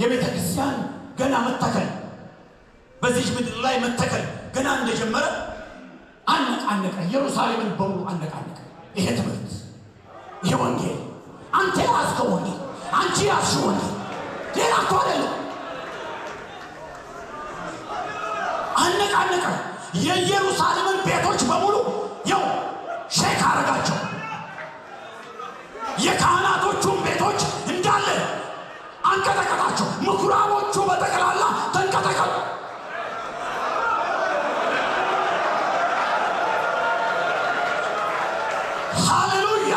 የቤተ ክርስቲያን ገና መተከል በዚህ ምድር ላይ መተከል ገና እንደጀመረ አነቃነቀ። ኢየሩሳሌምን በሙሉ አነቃነቀ። ይሄ ትምህርት፣ ይሄ ወንጌል፣ አንተ ያዝከው ወንጌል፣ አንቺ ያዝሽው ወንጌል ሌላ እኮ አይደለም። አነቃነቀ። የኢየሩሳሌምን ቤቶች በሙሉ ያው ሼክ አረጋቸው። የካህናቶቹን ቤቶች እንዳለ አንቀጠቀጣቸው። ምኩራቦቹ በጠቅላላ ተንቀጠቀጡ። ሃሌሉያ።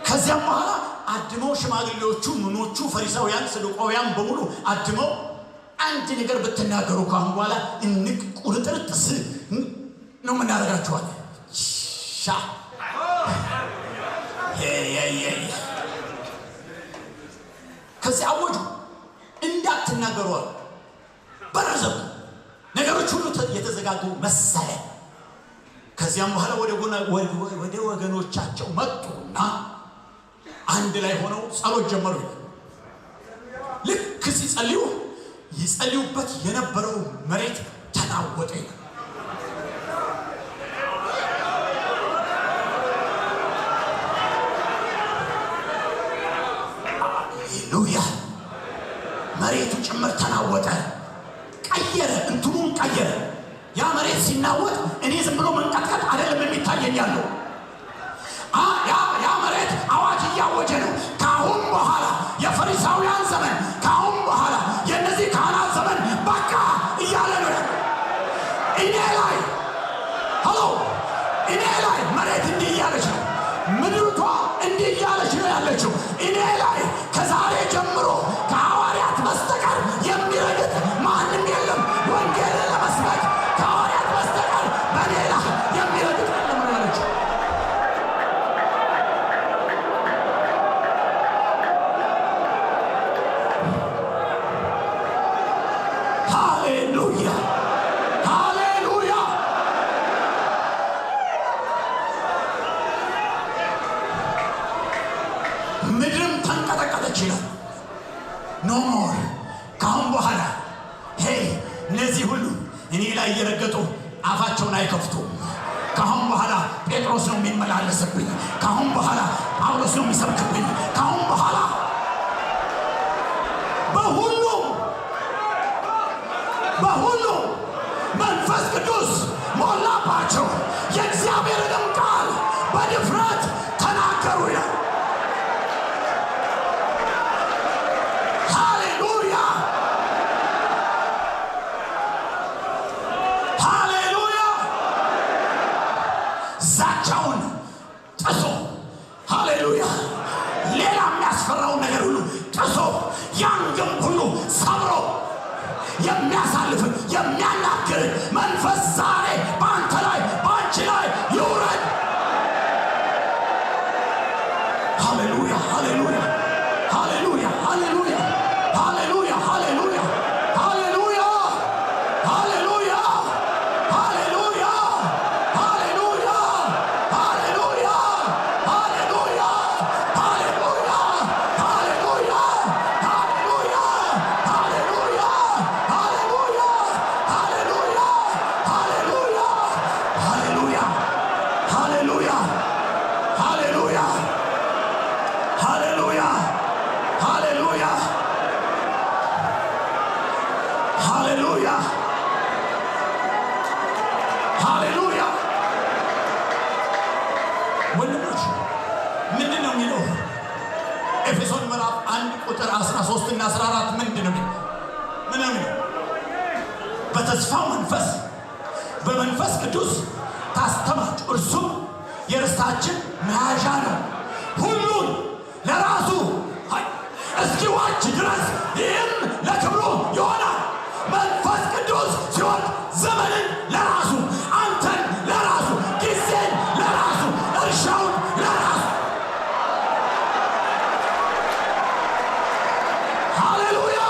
ከዚያም በኋላ አድመው ሽማግሌዎቹ፣ ምኖቹ፣ ፈሪሳውያን፣ ሰዱቃውያን በሙሉ አድመው አንድ ነገር ብትናገሩ ካሁን በኋላ እንቅ ቁርጥርጥስ ነው ምናደርጋችኋል። ከዚህ አወጁ እንዳትናገሩ አሉ። በረዘቡ ነገሮች ሁሉ የተዘጋጉ መሰለ። ከዚያም በኋላ ወደ ወገኖቻቸው መጡና አንድ ላይ ሆነው ጸሎት ጀመሩ። ልክ ሲጸልዩ ይጸልዩበት የነበረው መሬት ተናወጠ። ሃሌሉያ። መሬቱ ጭምር ተናወጠ፣ ቀየረ፣ እንትኑን ቀየረ። ያ መሬት ሲናወጥ እኔ ዝም ብሎ መንቀጥቀጥ አይደለም የሚታየኝ ያለው፣ ያ መሬት አዋጅ እያወጀ ነው። ከአሁን በኋላ የፈሪሳውያን ዘመን፣ ከአሁን በኋላ የእነዚህ ካህናት ዘመን በቃ እያለ ነው። እኔ ላይ ሄሎ፣ እኔ ላይ መሬት እንዲህ እያለች ነው፣ ምድርቷ እንዲህ እያለች ነው ያለችው። እኔ ላይ ከዛሬ ጀምሮ ከሐዋርያት በስተቀር የሚረግጥ ማንም የለም። ወንጌልን ለመስበክ ከሐዋርያት በስተቀር በሌላ የሚረግጥ የለም ነው ያለችው። ሃሌሉያ ሃሌሉያ። ምድርም ተንቀጠቀጠች ይላል። ኖ ሞር ከአሁን በኋላ እነዚህ ሁሉ እኔ ላይ እየረገጡ አፋቸውን አይከፍቱም። ከአሁን በኋላ ጴጥሮስ ነው የሚመላለስብኝ። ከአሁን በኋላ ጳውሎስ ነው የሚሰብክብኝ። ከአሁን በኋላ በሁሉም መንፈስ ቅዱስ ሞላባቸው፣ የእግዚአብሔርንም ቃል በድፍረት ተናገሩ ይላል። ሃሌሉያ ሃሌሉያ። ዛቻውን ጥሶ ሃሌሉያ፣ ሌላ የሚያስፈራውን ነገር ሁሉ ጥሶ ያን ግንብ ሁሉ ሰብሮ የሚያሳልፍ የሚያናግር መንፈስ ዛሬ በአንተ ላይ በአንቺ ላይ ይውረድ። ሃሌሉያ ሃሌሉያ ሃሌሉያ ሃሌሉያ ሃሌሉያ ሃሌሉያ ሃሌሉያ ሃሌሉያ ሃሌሉያ ሃሌሉያ ሃሌሉያ ሃሌሉያ ሃሌሉያ ሃሌሉያ ሃሌሉያ ሃሌሉያ ሃሌሉያ ሃሌሉያ። ወንድሞች ምንድን ነው የሚለው? ኤፌሶን ምዕራፍ 1 ቁጥር 13 እና 14 ምንድን ነው የሚለው? ምን ነው የሚለው? በተስፋው መንፈስ በመንፈስ ቅዱስ ታስተማችሁ፣ እርሱም የርስታችን መያዣ ነው፣ ሁሉን ለራሱ እስኪዋጅ ድረስ፣ ይህም ለክብሩ ይሆናል። መንፈስ ቅዱስ ሲወድ ዘመንን ለራሱ፣ አንተን ለራሱ፣ ጊዜን ለራሱ፣ እርሻውን ለራሱ። ሃሌሉያ።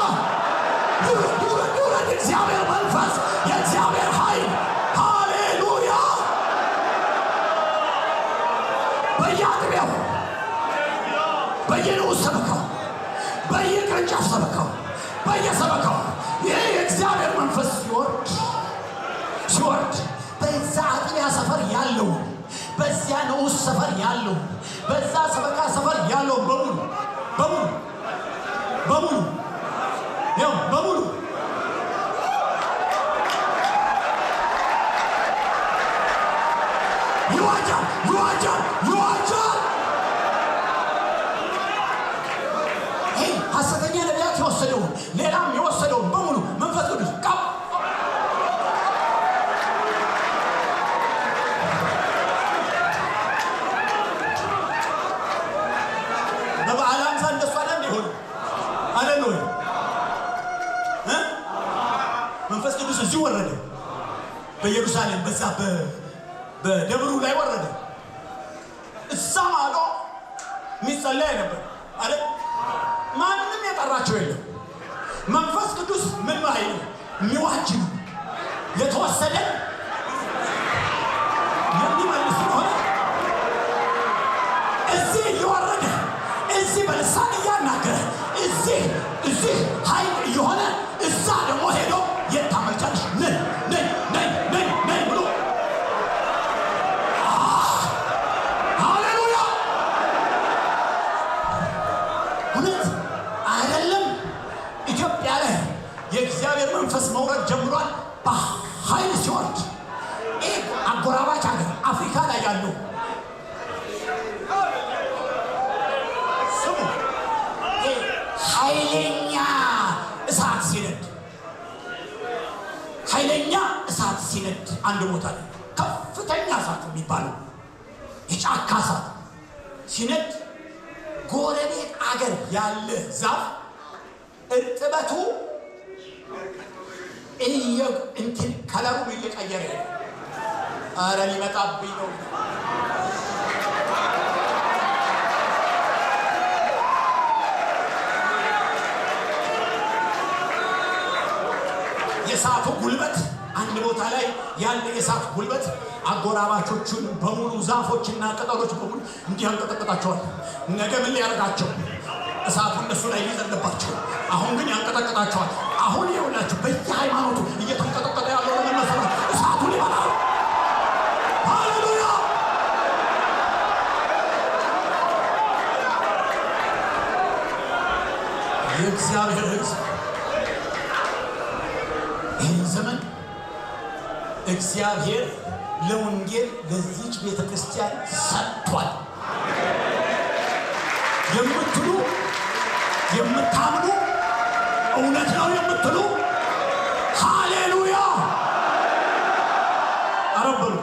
ይውረድ እግዚአብሔር መንፈስ፣ የእግዚአብሔር ኃይል። ሃሌሉያ። በየአጥቢያው በየንዑስ ሰበካው፣ በየቅርንጫፍ ሰበካው፣ በየሰበካው ይህ የእግዚአብሔር መንፈስ ሲወርድ በዛ አጥቢያ ሰፈር ያለው በዚያ ንዑስ ሰፈር ያለው በዛ ሰበካ ሰፈር ያለው በሙሉ ይዋጃል። ሐሰተኛ ነቢያት የወሰደውን ሌላም የወሰደውን በሙሉ መንፈስ ቅዱስ በበዓለ ሃምሳ እንደሱ አይደል ወይ? መንፈስ ቅዱስ እዚህ ወረደ። በኢየሩሳሌም በዛ በደብሩ ላይ ወረደ። እዛ ማዶ የሚጸለይ ነበር አይደል? ማንም የጠራቸው የለም። መንፈስ ቅዱስ ምን ማለት ነው? የሚዋጅ ነው። የተወሰደ የሚመልስ ነው። እዚህ እየወረደ እዚህ በልሳን እያናገረ እዚህ ኃይል እየሆነ እዛ ደግሞ ሄዶ የታመልጫለሽ ነይ ብሎ ሃሌሉያ! እውነት አይደለም? ኢትዮጵያ ላይ የእግዚአብሔር መንፈስ መውረድ ጀምሯል። በኃይል ሲወርድ ይህ አጎራባች ሀገር አፍሪካ ላይ ያለው ስሙ ኃይለኛ እሳት ሲነድ አንድ ቦታ ላይ ከፍተኛ እሳት የሚባለው የጫካ እሳት ሲነድ ጎረቤት አገር ያለ ዛፍ እርጥበቱ እንትን ከለሩን እየቀየረ አረ ሊመጣብኝ ነው። የእሳቱ ጉልበት አንድ ቦታ ላይ ያለ የእሳት ጉልበት አጎራባቾቹን በሙሉ ዛፎችና ቅጠሎች በሙሉ እንዲህ ያንቀጠቅጣቸዋል። ነገ ምን ሊያደርጋቸው? እሳቱ እነሱ ላይ ሊዘንባቸው። አሁን ግን ያንቀጠቅጣቸዋል። አሁን ይኸውላችሁ በየሃይማኖቱ እየተንቀጠቀጠ ያለው ለምን መሰላችሁ? እሳቱ ሊበላው። ሃሌሉያ! የእግዚአብሔር ሕዝብ ይህን ዘመን እግዚአብሔር ለወንጌል ለዚች ቤተ ክርስቲያን ሰጥቷል የምትሉ የምታምኑ እውነት ነው የምትሉ ሃሌሉያ አረበሉ።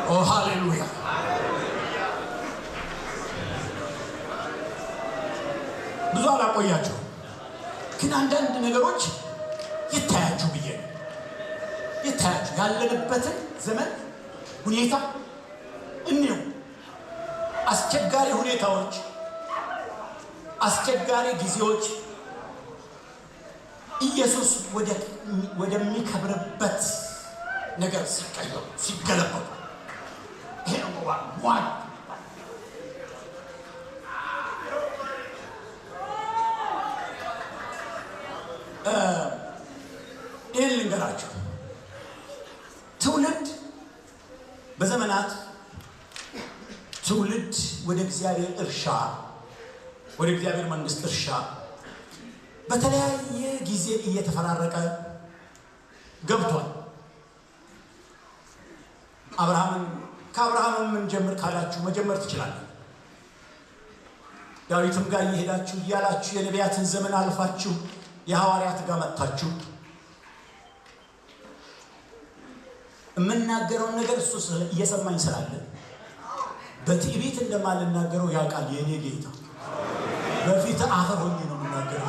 ኦ ሃሌሉያ! ብዙ አላቆያችሁ ግን አንዳንድ ነገሮች ይታያችሁ ብዬ ነው። ይታያችሁ ያለንበትን ዘመን ሁኔታ እንየው። አስቸጋሪ ሁኔታዎች፣ አስቸጋሪ ጊዜዎች ኢየሱስ ወደሚከብርበት ነገር ሲገለበጡ ይሄ ነው ዋን ይህን ልንገራችሁ። ትውልድ በዘመናት ትውልድ ወደ እግዚአብሔር እርሻ ወደ እግዚአብሔር መንግስት እርሻ በተለያየ ጊዜ እየተፈራረቀ ገብቷል። ከአብርሃም ምን ጀምር ካላችሁ መጀመር ትችላላችሁ። ዳዊትም ጋር እየሄዳችሁ እያላችሁ የነቢያትን ዘመን አልፋችሁ የሐዋርያት ጋር መጣችሁ። የምናገረውን ነገር እሱ እየሰማኝ ስላለ በትዕቢት እንደማልናገረው ያውቃል የኔ ጌታ። በፊት አፈር ሆኜ ነው የምናገረው፣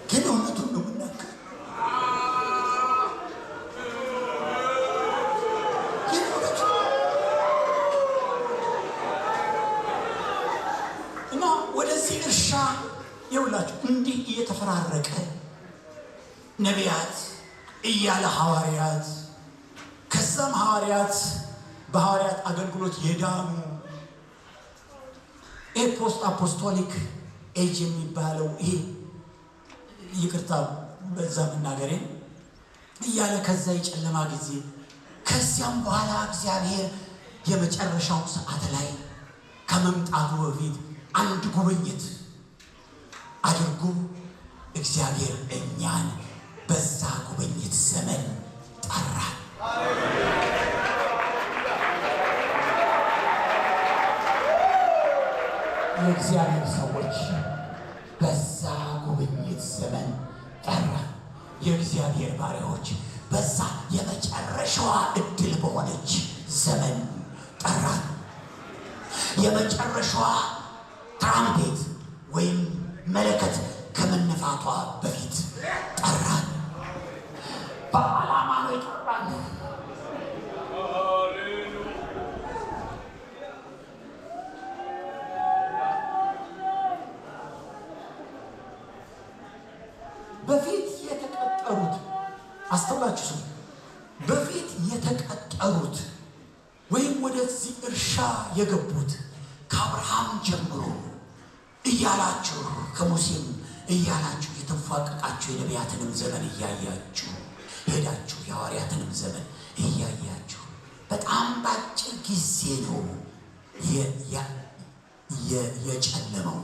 ግን እውነቱን ነው የምናገረው። እና ወደዚህ እርሻ ይውላችሁ እንዲህ እየተፈራረቀ ነቢያት እያለ ሐዋርያት፣ ከዛም ሐዋርያት በሐዋርያት አገልግሎት የዳኑ ፖስት አፖስቶሊክ ኤጅ የሚባለው ይሄ ይቅርታ በዛ መናገሬ እያለ ከዛ የጨለማ ጊዜ ከዚያም በኋላ እግዚአብሔር የመጨረሻው ሰዓት ላይ ከመምጣቱ በፊት አንድ ጉብኝት አድርጎ እግዚአብሔር እኛን በዛ ጉብኝት ዘመን ጠራን። የእግዚአብሔር ሰዎች በዛ ጉብኝት ዘመን ጠራን። የእግዚአብሔር ባሪያዎች በዛ የመጨረሻዋ እድል በሆነች ዘመን ጠራን። የመጨረሻዋ ትራምፔት ወይም መለከት ከመነፋቷ በፊት ጠራን። በዓላማ ነው የጠራን። በፊት የተቀጠሩት አስተውላችሁ ስሙ። በፊት የተቀጠሩት ወይም ወደዚህ እርሻ የገቡት ከአብርሃም ጀምሮ እያላችሁ ከሙሴም እያላችሁ የተንፏቀቃችሁ የነቢያትንም ዘመን እያያችሁ ሄዳችሁ የሐዋርያትንም ዘመን እያያችሁ በጣም ባጭር ጊዜ ነው የጨለመው።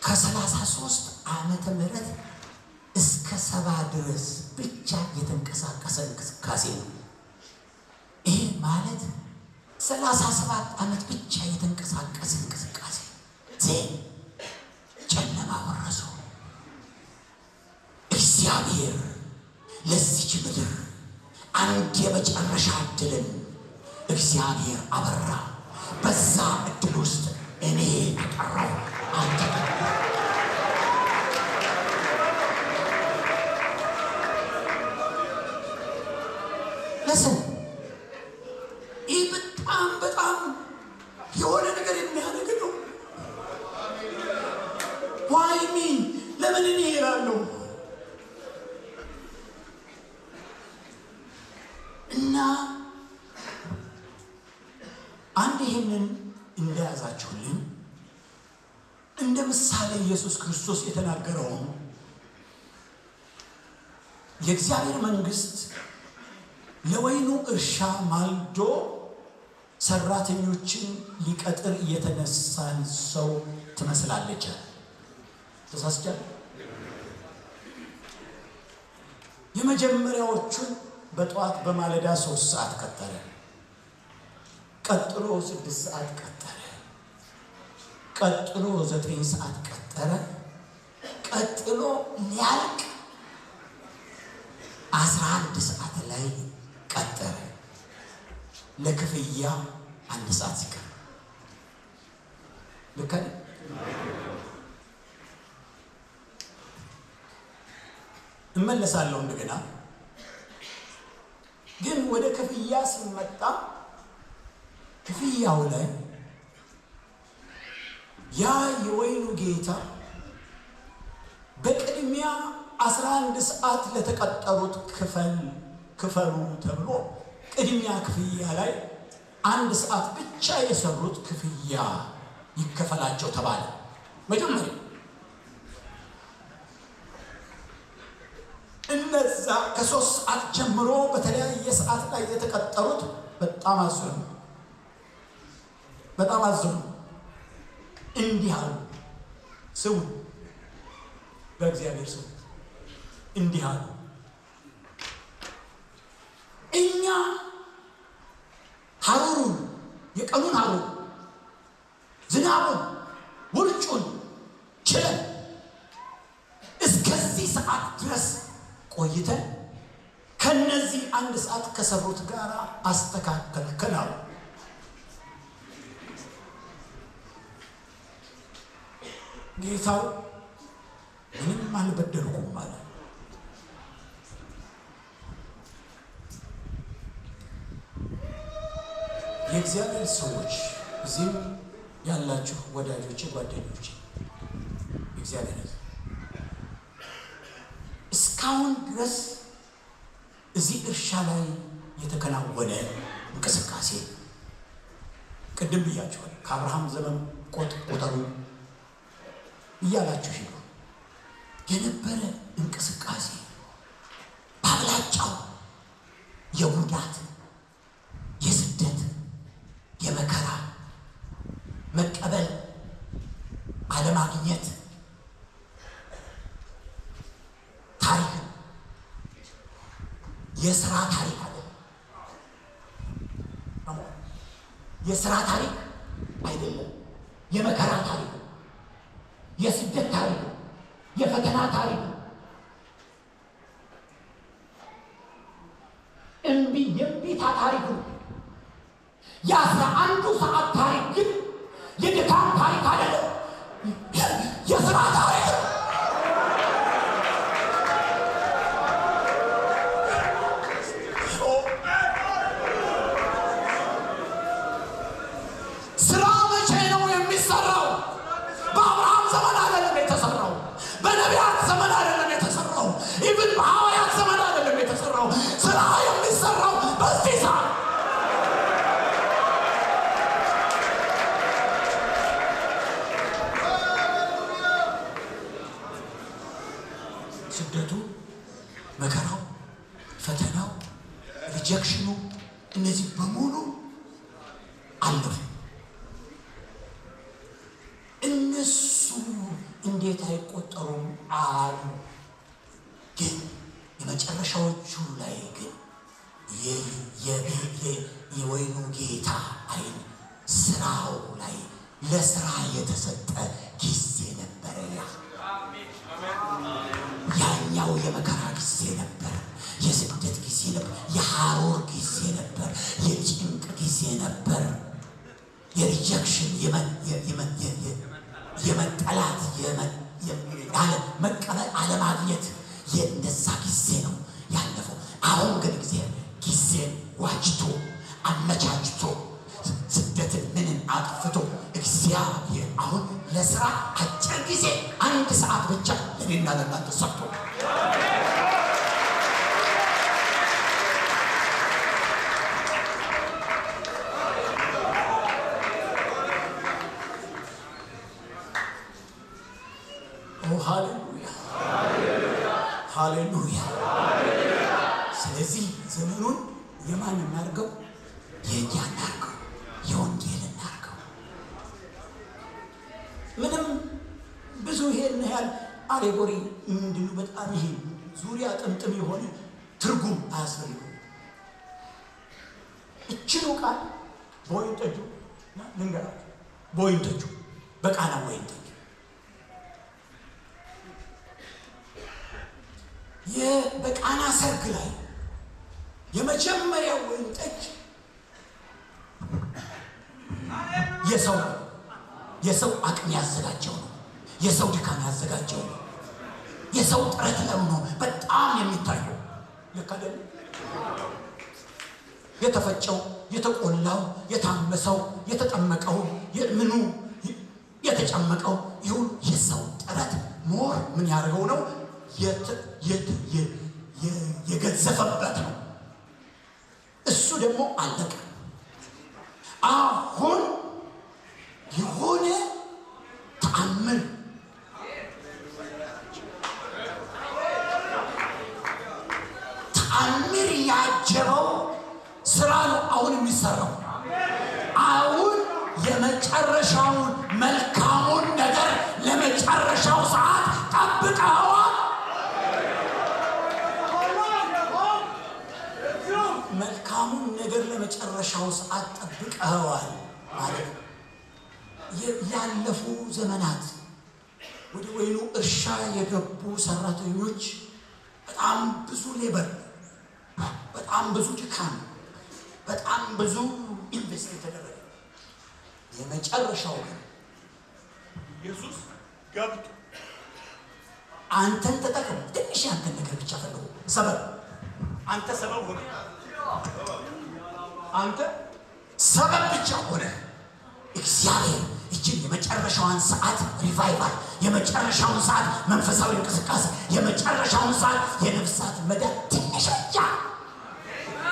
ከ33 ዓመተ ምህረት እስከ 70 ድረስ ብቻ የተንቀሳቀሰ እንቅስቃሴ ነው። ይሄ ማለት 37 ዓመት ብቻ የተንቀሳቀሰ እንቅስቃሴ ጨለማ ወረሰው። እግዚአብሔር ለዚች ምድር አንድ የመጨረሻ እድልን እግዚአብሔር አበራ። በዛ እድል ውስጥ እኔ ተጠራሁ፣ አንተ ለሰው ይህ በጣም የሆነ ነገር የሚያደርግ ነው። ዋይሚ ለምን እኔ እሄዳለሁ? እና አንድ ይሄንን እንደያዛችሁልኝ እንደ ምሳሌ ኢየሱስ ክርስቶስ የተናገረውን የእግዚአብሔር መንግሥት ለወይኑ እርሻ ማልዶ ሰራተኞችን ሊቀጥር የተነሳን ሰው ትመስላለች። ተሳስቻለሁ። የመጀመሪያዎቹን በጠዋት በማለዳ 3 ሰዓት ቀጠረ። ቀጥሎ 6 ሰዓት ቀጠረ። ቀጥሎ 9 ሰዓት ቀጠረ። ቀጥሎ ሊያልቅ 11 ሰዓት ላይ ቀጠረ። ለክፍያ 1 ሰዓት ሲቀር ልክ አይደል? እመለሳለሁ እንደገና። ግን ወደ ክፍያ ሲመጣ ክፍያው ላይ ያ የወይኑ ጌታ በቅድሚያ 11 ሰዓት ለተቀጠሩት ክፈሉ ተብሎ ቅድሚያ ክፍያ ላይ 1 ሰዓት ብቻ የሰሩት ክፍያ ይከፈላቸው ተባለ። መጀመሪያ እነዛ ከ3 ሰዓት ጀምሮ በተለያየ ሰዓት ላይ የተቀጠሩት በጣም አዘኑ። እንዲህ አሉ። ስሙ፣ በእግዚአብሔር ስሙ። እንዲህ አሉ፣ እኛ ሐሩሩን የቀኑን ሐሩር ዝናቡን ውርጩን ችለን እስከዚህ ሰዓት ድረስ ቆይተን ከነዚህ 1 ሰዓት ከሰሩት ጋር አስተካከልከን አሉ። ጌታው ምንም አልበደልኩም ማለት የእግዚአብሔር ሰዎች እዚህም ያላችሁ ወዳጆቼ፣ ጓደኞቼ እግዚአብሔር እስካሁን ድረስ እዚህ እርሻ ላይ የተከናወነ እንቅስቃሴ ቅድም ብያችኋል። ከአብርሃም ዘመን ቆጠሩ እያላችሁ ሂዱ የነበረ እንቅስቃሴ በአብላጫው የጉዳት፣ የስደት፣ የመከራ መቀበል፣ አለማግኘት ታሪክ፣ የስራ ታሪክ አለ። የስራ ታሪክ አይደለም፣ የመከራ ታሪክ፣ የስደት ታሪክ፣ የፈተና ታሪክ፣ የእምቢታ ታሪክ ነው። የ11 ሰዓት ታሪክ ግን የድካም ታሪክ አይደለም፣ የስራ ታሪክ ነው። ስራ መቼ ነው የሚሰራው? በአብርሃም ዘመን አይደለም የተሰራው፣ በነቢያት ዘመን አይደለም የተሰራው፣ ኢቭን በሐዋርያት ዘመን አይደለም የተሰራው። ስራ የሚሰራው በዚህ ሰዓት። ስደቱ፣ መከራው፣ ፈተናው፣ ሪጀክሽኑ እነዚህ በሙሉ አለፉ። እነሱ እንዴት አይቆጠሩም አሉ። ግን የመጨረሻዎቹ ላይ ግን የወይኑ ጌታ አይን ስራው ላይ ለስራ የተሰጠ ጊዜ ነበረ። ያኛው የመከራ ጊዜ ነበር፣ የስደት ጊዜ ነበር፣ የሐሩር ጊዜ ነበር፣ የጭንቅ ጊዜ ነበር፣ የሪጀክሽን የመጠላት መቀበል አለማግኘት የነዛ ጊዜ ነው ያለፈው። አሁን ግን ጊዜን ዋጅቶ አመቻችቶ ስደትን ምንን አጥፍቶ እግዚአብሔር አሁን ለስራ አጭር ጊዜ 1 ሰዓት ብቻ ለኔና ለእናንተ ሰጥቶ ሃሌሉያ ሃሌሉያ። ስለዚህ ዘመኑን የማን እናድርገው? የእኛ እናድርገው፣ የወንጌል እናድርገው። ምንም ብዙ ይሄን ያህል አሌጎሪ ምንድን ነው? በጣም ይሄ ዙሪያ ጥምጥም የሆነ ትርጉም አያስፈልግም። እችኑ ቃል በወይን ጠጁ ልንገራችሁ፣ በወይን ጠጁ በቃና ወይን ጠጁ በቃና ሰርግ ላይ የመጀመሪያው ወይን ጠጅ የሰው አቅም ያዘጋጀው ነው። የሰው ድካም ያዘጋጀው ነው። የሰው ጥረት ነው በጣም የሚታየው። ለካደል የተፈጨው፣ የተቆላው፣ የታመሰው፣ የተጠመቀው፣ ምኑ የተጨመቀው ይሁን የሰው ጥረት ሞር ምን ያደርገው ነው? የገዘፈበት ነው። እሱ ደግሞ አለቀ። አሁን የሆነ ተአምር ያጀበው ስራ ነው አሁን የሚሰራው። አሁን የመጨረሻውን መልካሙን ነገር ለመጨረሻው ሰዓት ጠብቀዋል። መልካሙን ነገር ለመጨረሻው ሰዓት ጠብቀዋል ማለት ያለፉ ዘመናት ወደ ወይኑ እርሻ የገቡ ሰራተኞች በጣም ብዙ ሌበር፣ በጣም ብዙ ድካም፣ በጣም ብዙ ኢንቨስት የተደረገ የመጨረሻው ግን ኢየሱስ ገብቶ አንተን ተጠቅሞ ትንሽ አንተን ነገር ብቻ ፈልጎ ሰበብ አንተ ሰበብ ሆነ፣ አንተ ሰበብ ብቻ ሆነ። እግዚአብሔር እጅን የመጨረሻውን ሰዓት ሪቫይቫል፣ የመጨረሻውን ሰዓት መንፈሳዊ እንቅስቃሴ፣ የመጨረሻውን ሰዓት የነፍሳት መዳን ትንሽ ብቻ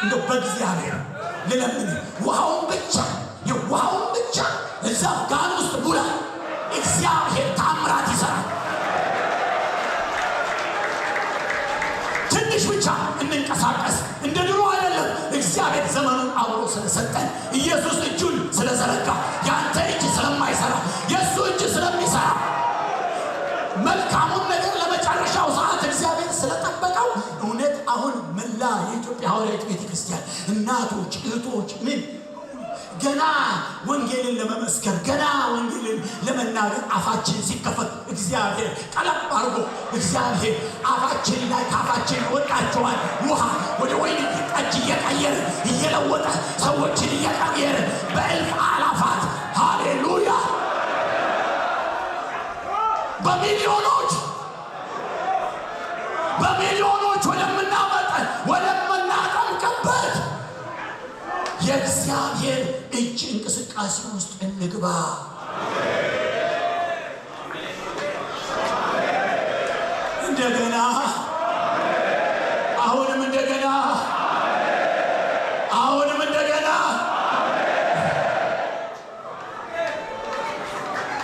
እንደው በእግዚአብሔር ልለምን ውሃውን ብቻ እዛ ጋን ውስጥ ሙላ። እግዚአብሔር ታምራት ይሰራል። ትንሽ ብቻ እንንቀሳቀስ። እንደ ድሮ አይደለም። እግዚአብሔር ዘመኑን አብሮ ስለሰጠን ኢየሱስ እጁን ስለዘረጋ ያንተ እጅ ስለማይሰራ የእሱ እጅ ስለሚሰራ መልካሙን ነገር ለመጨረሻው ሰዓት እግዚአብሔር ስለጠበቀው እውነት አሁን መላ የኢትዮጵያ ሐዋርያት ቤተክርስቲያን እናቶች፣ እህቶች ምን ገና ወንጌልን ለመመስከር ገና ወንጌልን ለመናገር አፋችን ሲከፈት እግዚአብሔር ቀለም አድርጎ እግዚአብሔር አፋችን ላይ ካፋችን ወጣቸዋል ውሃ ወደ ወይን ጠጅ እየቀየረ እየለወጠ ሰዎችን እየቀየረ በእልፍ አላፋት ሃሌሉያ በሚሊዮኖች ወደምናጠምቅበት የእግዚአብሔር እጅ እንቅስቃሴ ውስጥ እንግባ። እንደገና አሁንም እንደገና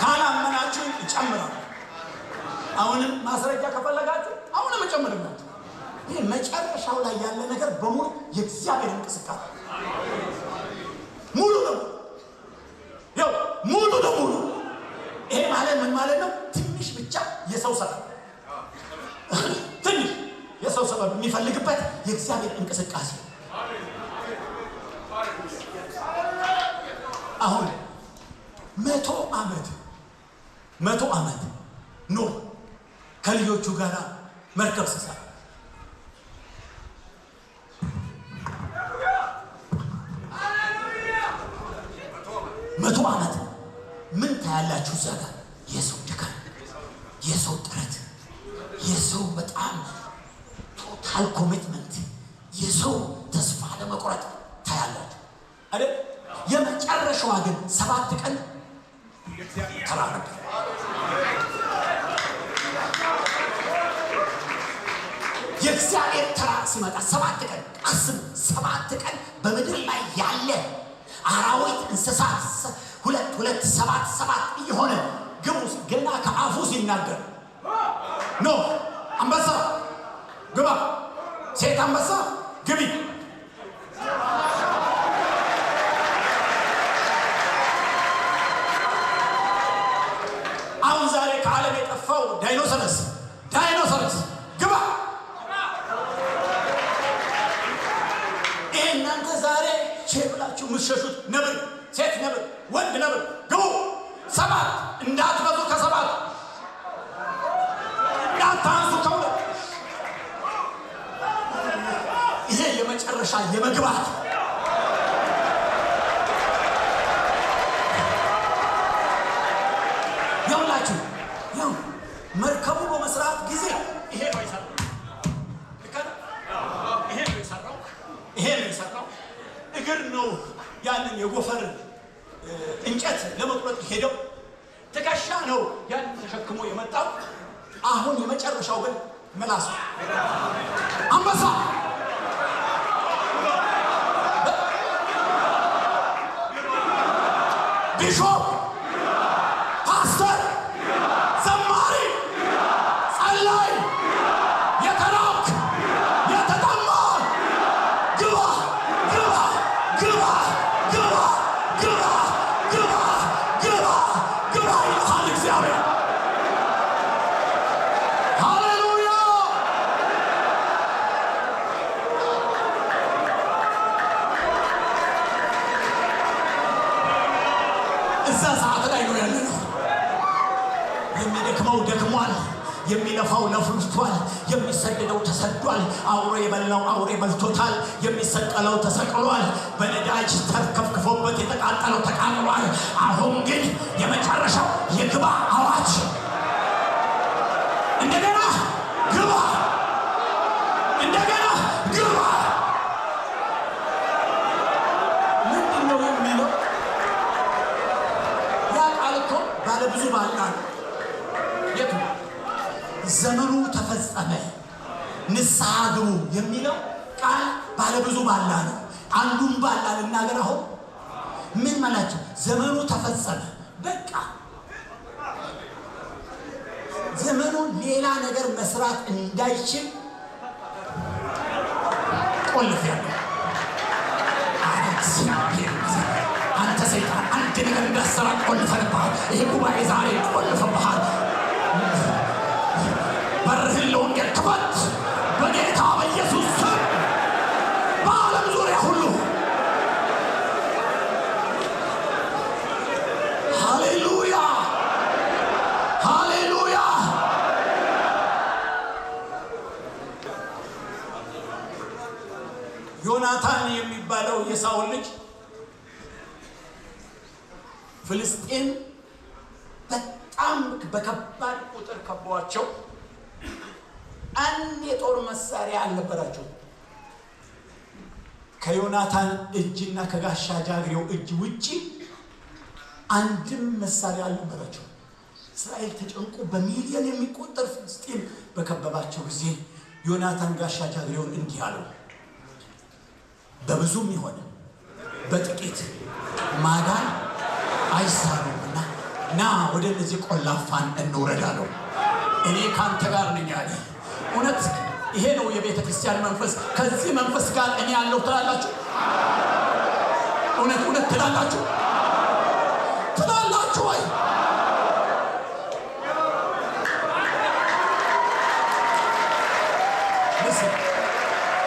ካላመናችሁ ይጨምራል። አሁንም ማስረጃ ከፈለጋችሁ አሁንም እጨምርላችሁ። ይህ መጨረሻው ላይ ያለ ነገር በሙሉ የእግዚአብሔር እንቅስቃሴ ሙሉ ለሙሉ ይሄ ማለት ምን ማለት ነው? ትንሽ ብቻ የሰው ሰበብ የሚፈልግበት የእግዚአብሔር እንቅስቃሴ አሁን 100 ዓመት ኖህ ከልጆቹ ጋር መርከብ ሲሰራ 100 ዓመት ምን ታያላችሁ? እዛ ጋር የሰው ድካም፣ የሰው ጥረት፣ የሰው በጣም ቶታል ኮሚትመንት፣ የሰው ተስፋ ለመቁረጥ ታያላችሁ አይደል? የመጨረሻዋ ግን 7 ቀን ተራረቀ። የእግዚአብሔር ተራ ሲመጣ 7 ቀን 7 ቀን በምድር ላይ ያለ አራዊት እንስሳት 2 7 እየሆነ ግቡ ገና ከአፉ ሲናገር ኖ አንበሳ ግባ፣ ሴት አንበሳ ግቢ። አሁን ዛሬ ከዓለም የጠፋው ዳይኖሰረስ ግባ። ይሄ እናንተ ዛሬ ቼብላችሁ ምትሸሹት ነብር፣ ሴት ነብር፣ ወንድ ነብር ግቡ። 7 እንዳትበዙ፣ ከ7 እንዳታንሱ፣ ከ2 ይሄ የመጨረሻ የመግባት ያውላችሁ ያው መርከቡ በመስራት ጊዜ ይሄ ነው የሰራው። ይሄ ነው የሰራው። እግር ነው ያንን የጎፈር እንጨት ለመቁረጥ ሄደው፣ ትከሻ ነው ያንን ተሸክሞ የመጣው። አሁን የመጨረሻው ግን ምላስ አንበሳ ቢሾፕ፣ ፓስተር፣ ዘማሪ፣ ጸላይ፣ የተራብክ የተጠማ ግባ ይልሃል እግዚአብሔር። ሃሌሉያ! እዛ ሰዓት ላይ ነው ያለነው። የሚደክመው ደክሟል፣ የሚለፋው ለፍልፏል፣ የሚሰደደው ተሰዷል፣ አውሬ የበላው አውሬ በልቶታል፣ የሚሰቀለው ተሰቅሏል፣ በነዳጅ ተከፍክፎበት የተቃጠለው ተቃጥሏል። አሁን ግን የመጨረሻው የግባ አዋጅ፣ እንደገና ግባ፣ እንደገና ግባ። ምንድን ነው የሚለው? ያ ቃል እኮ ባለብዙ ባልና የቱ ዘመኑ ተፈጸመ ንስሐ ግቡ የሚለው ቃል ባለ ብዙ ባላ ነው። አንዱን ባላ ልናገር። አሁን ምን ማላችሁ? ዘመኑ ተፈጸመ። በቃ ዘመኑ ሌላ ነገር መስራት እንዳይችል ቆልፍ ያለው አንተ ሰይጣን አንድ ነገር እንዳሰራ ቆልፈንብሃል። ይሄ ጉባኤ ዛሬ ቆልፈብሃል። በርህን ለወንጌል ክፈት በጌታ በኢየሱስ ስም። በዓለም ዙሪያ ሁሉ ሃሌሉያ ሃሌሉያ። ዮናታን የሚባለው የሳኦል ልጅ ፍልስጤም በጣም በከባድ ቁጥር ከበዋቸው አንድ የጦር መሳሪያ አልነበራቸው። ከዮናታን እጅና ከጋሻ ጃግሬው እጅ ውጪ አንድም መሳሪያ አልነበራቸው። እስራኤል ተጨንቆ በሚሊዮን የሚቆጠር ፍልስጤም በከበባቸው ጊዜ ዮናታን ጋሻ ጃግሬውን እንዲህ አለው፣ በብዙም ይሆን በጥቂት ማዳን አይሳሩምና ና ወደ እነዚህ ቆላፋን እንውረዳለው። እኔ ካንተ ጋር ነኝ አለ። እውነት ይሄ ነው የቤተ ክርስቲያን መንፈስ። ከዚህ መንፈስ ጋር እኔ ያለው ትላላችሁ? እውነት እውነት ትላላችሁ? ትላላችሁ ወይ?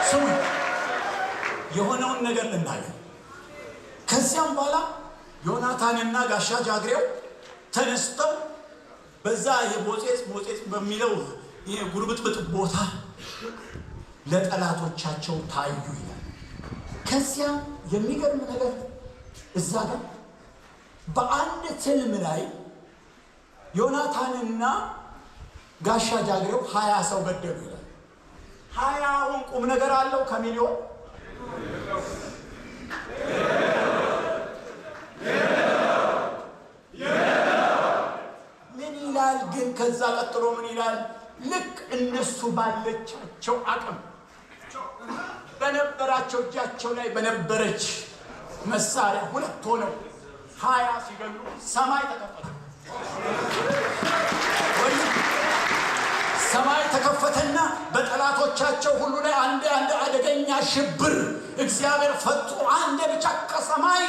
ስሙ፣ የሆነውን ነገር ልናገር። ከዚያም በኋላ ዮናታንና ጋሻ ጃግሬው ተነስተው በዛ የቦጼጽ በሚለው የጉርብጥብጥ ቦታ ለጠላቶቻቸው ታዩ ይላል። ከዚያ የሚገርም ነገር እዛ ጋር በአንድ ትልም ላይ ዮናታንና ጋሻ ጃግሬው 20 ሰው ገደሉ ይላል። 20 ቁም ነገር አለው ከሚሊዮን ምን ይላል ግን? ከዛ ቀጥሎ ምን ይላል? ልክ እነሱ ባለቻቸው አቅም በነበራቸው እጃቸው ላይ በነበረች መሳሪያ ሁለት ሆነው 20 ሲገሉ ሰማይ ተከፈተ። ሰማይ ተከፈተና በጠላቶቻቸው ሁሉ ላይ አንድ አደገኛ ሽብር እግዚአብሔር ፈጥሮ አንድ ብቻ ከሰማይ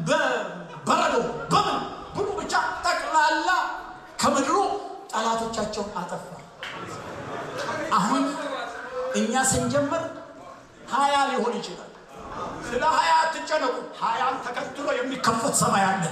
በበረዶ በምን ብሉ ብቻ ጠቅላላ ከምድሩ ጠላቶቻቸውን አጠፋ። አሁን እኛ ስንጀምር 20 ሊሆን ይችላል። ስለ 20 አትጨነቁ። 20 ተከትሎ የሚከፈት ሰማይ አለ።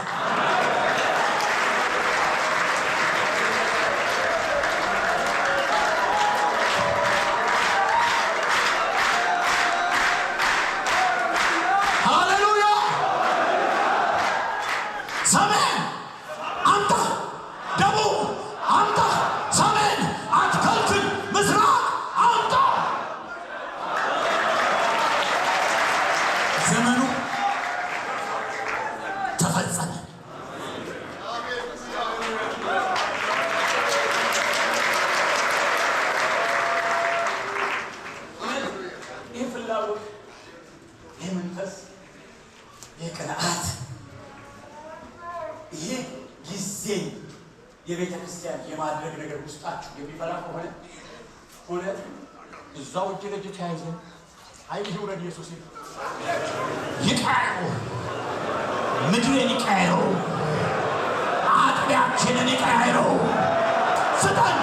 የቤተ ክርስቲያን የማድረግ ነገር ውስጣችሁ የሚፈራ ከሆነ እውነት እዛው እጅ ለእጅ ተያይዘን ኃይል ይውረድ። ኢየሱስ ይቃየው፣ ምድርን ይቃየው፣ አጥቢያችንን ይቃየው። ስጠን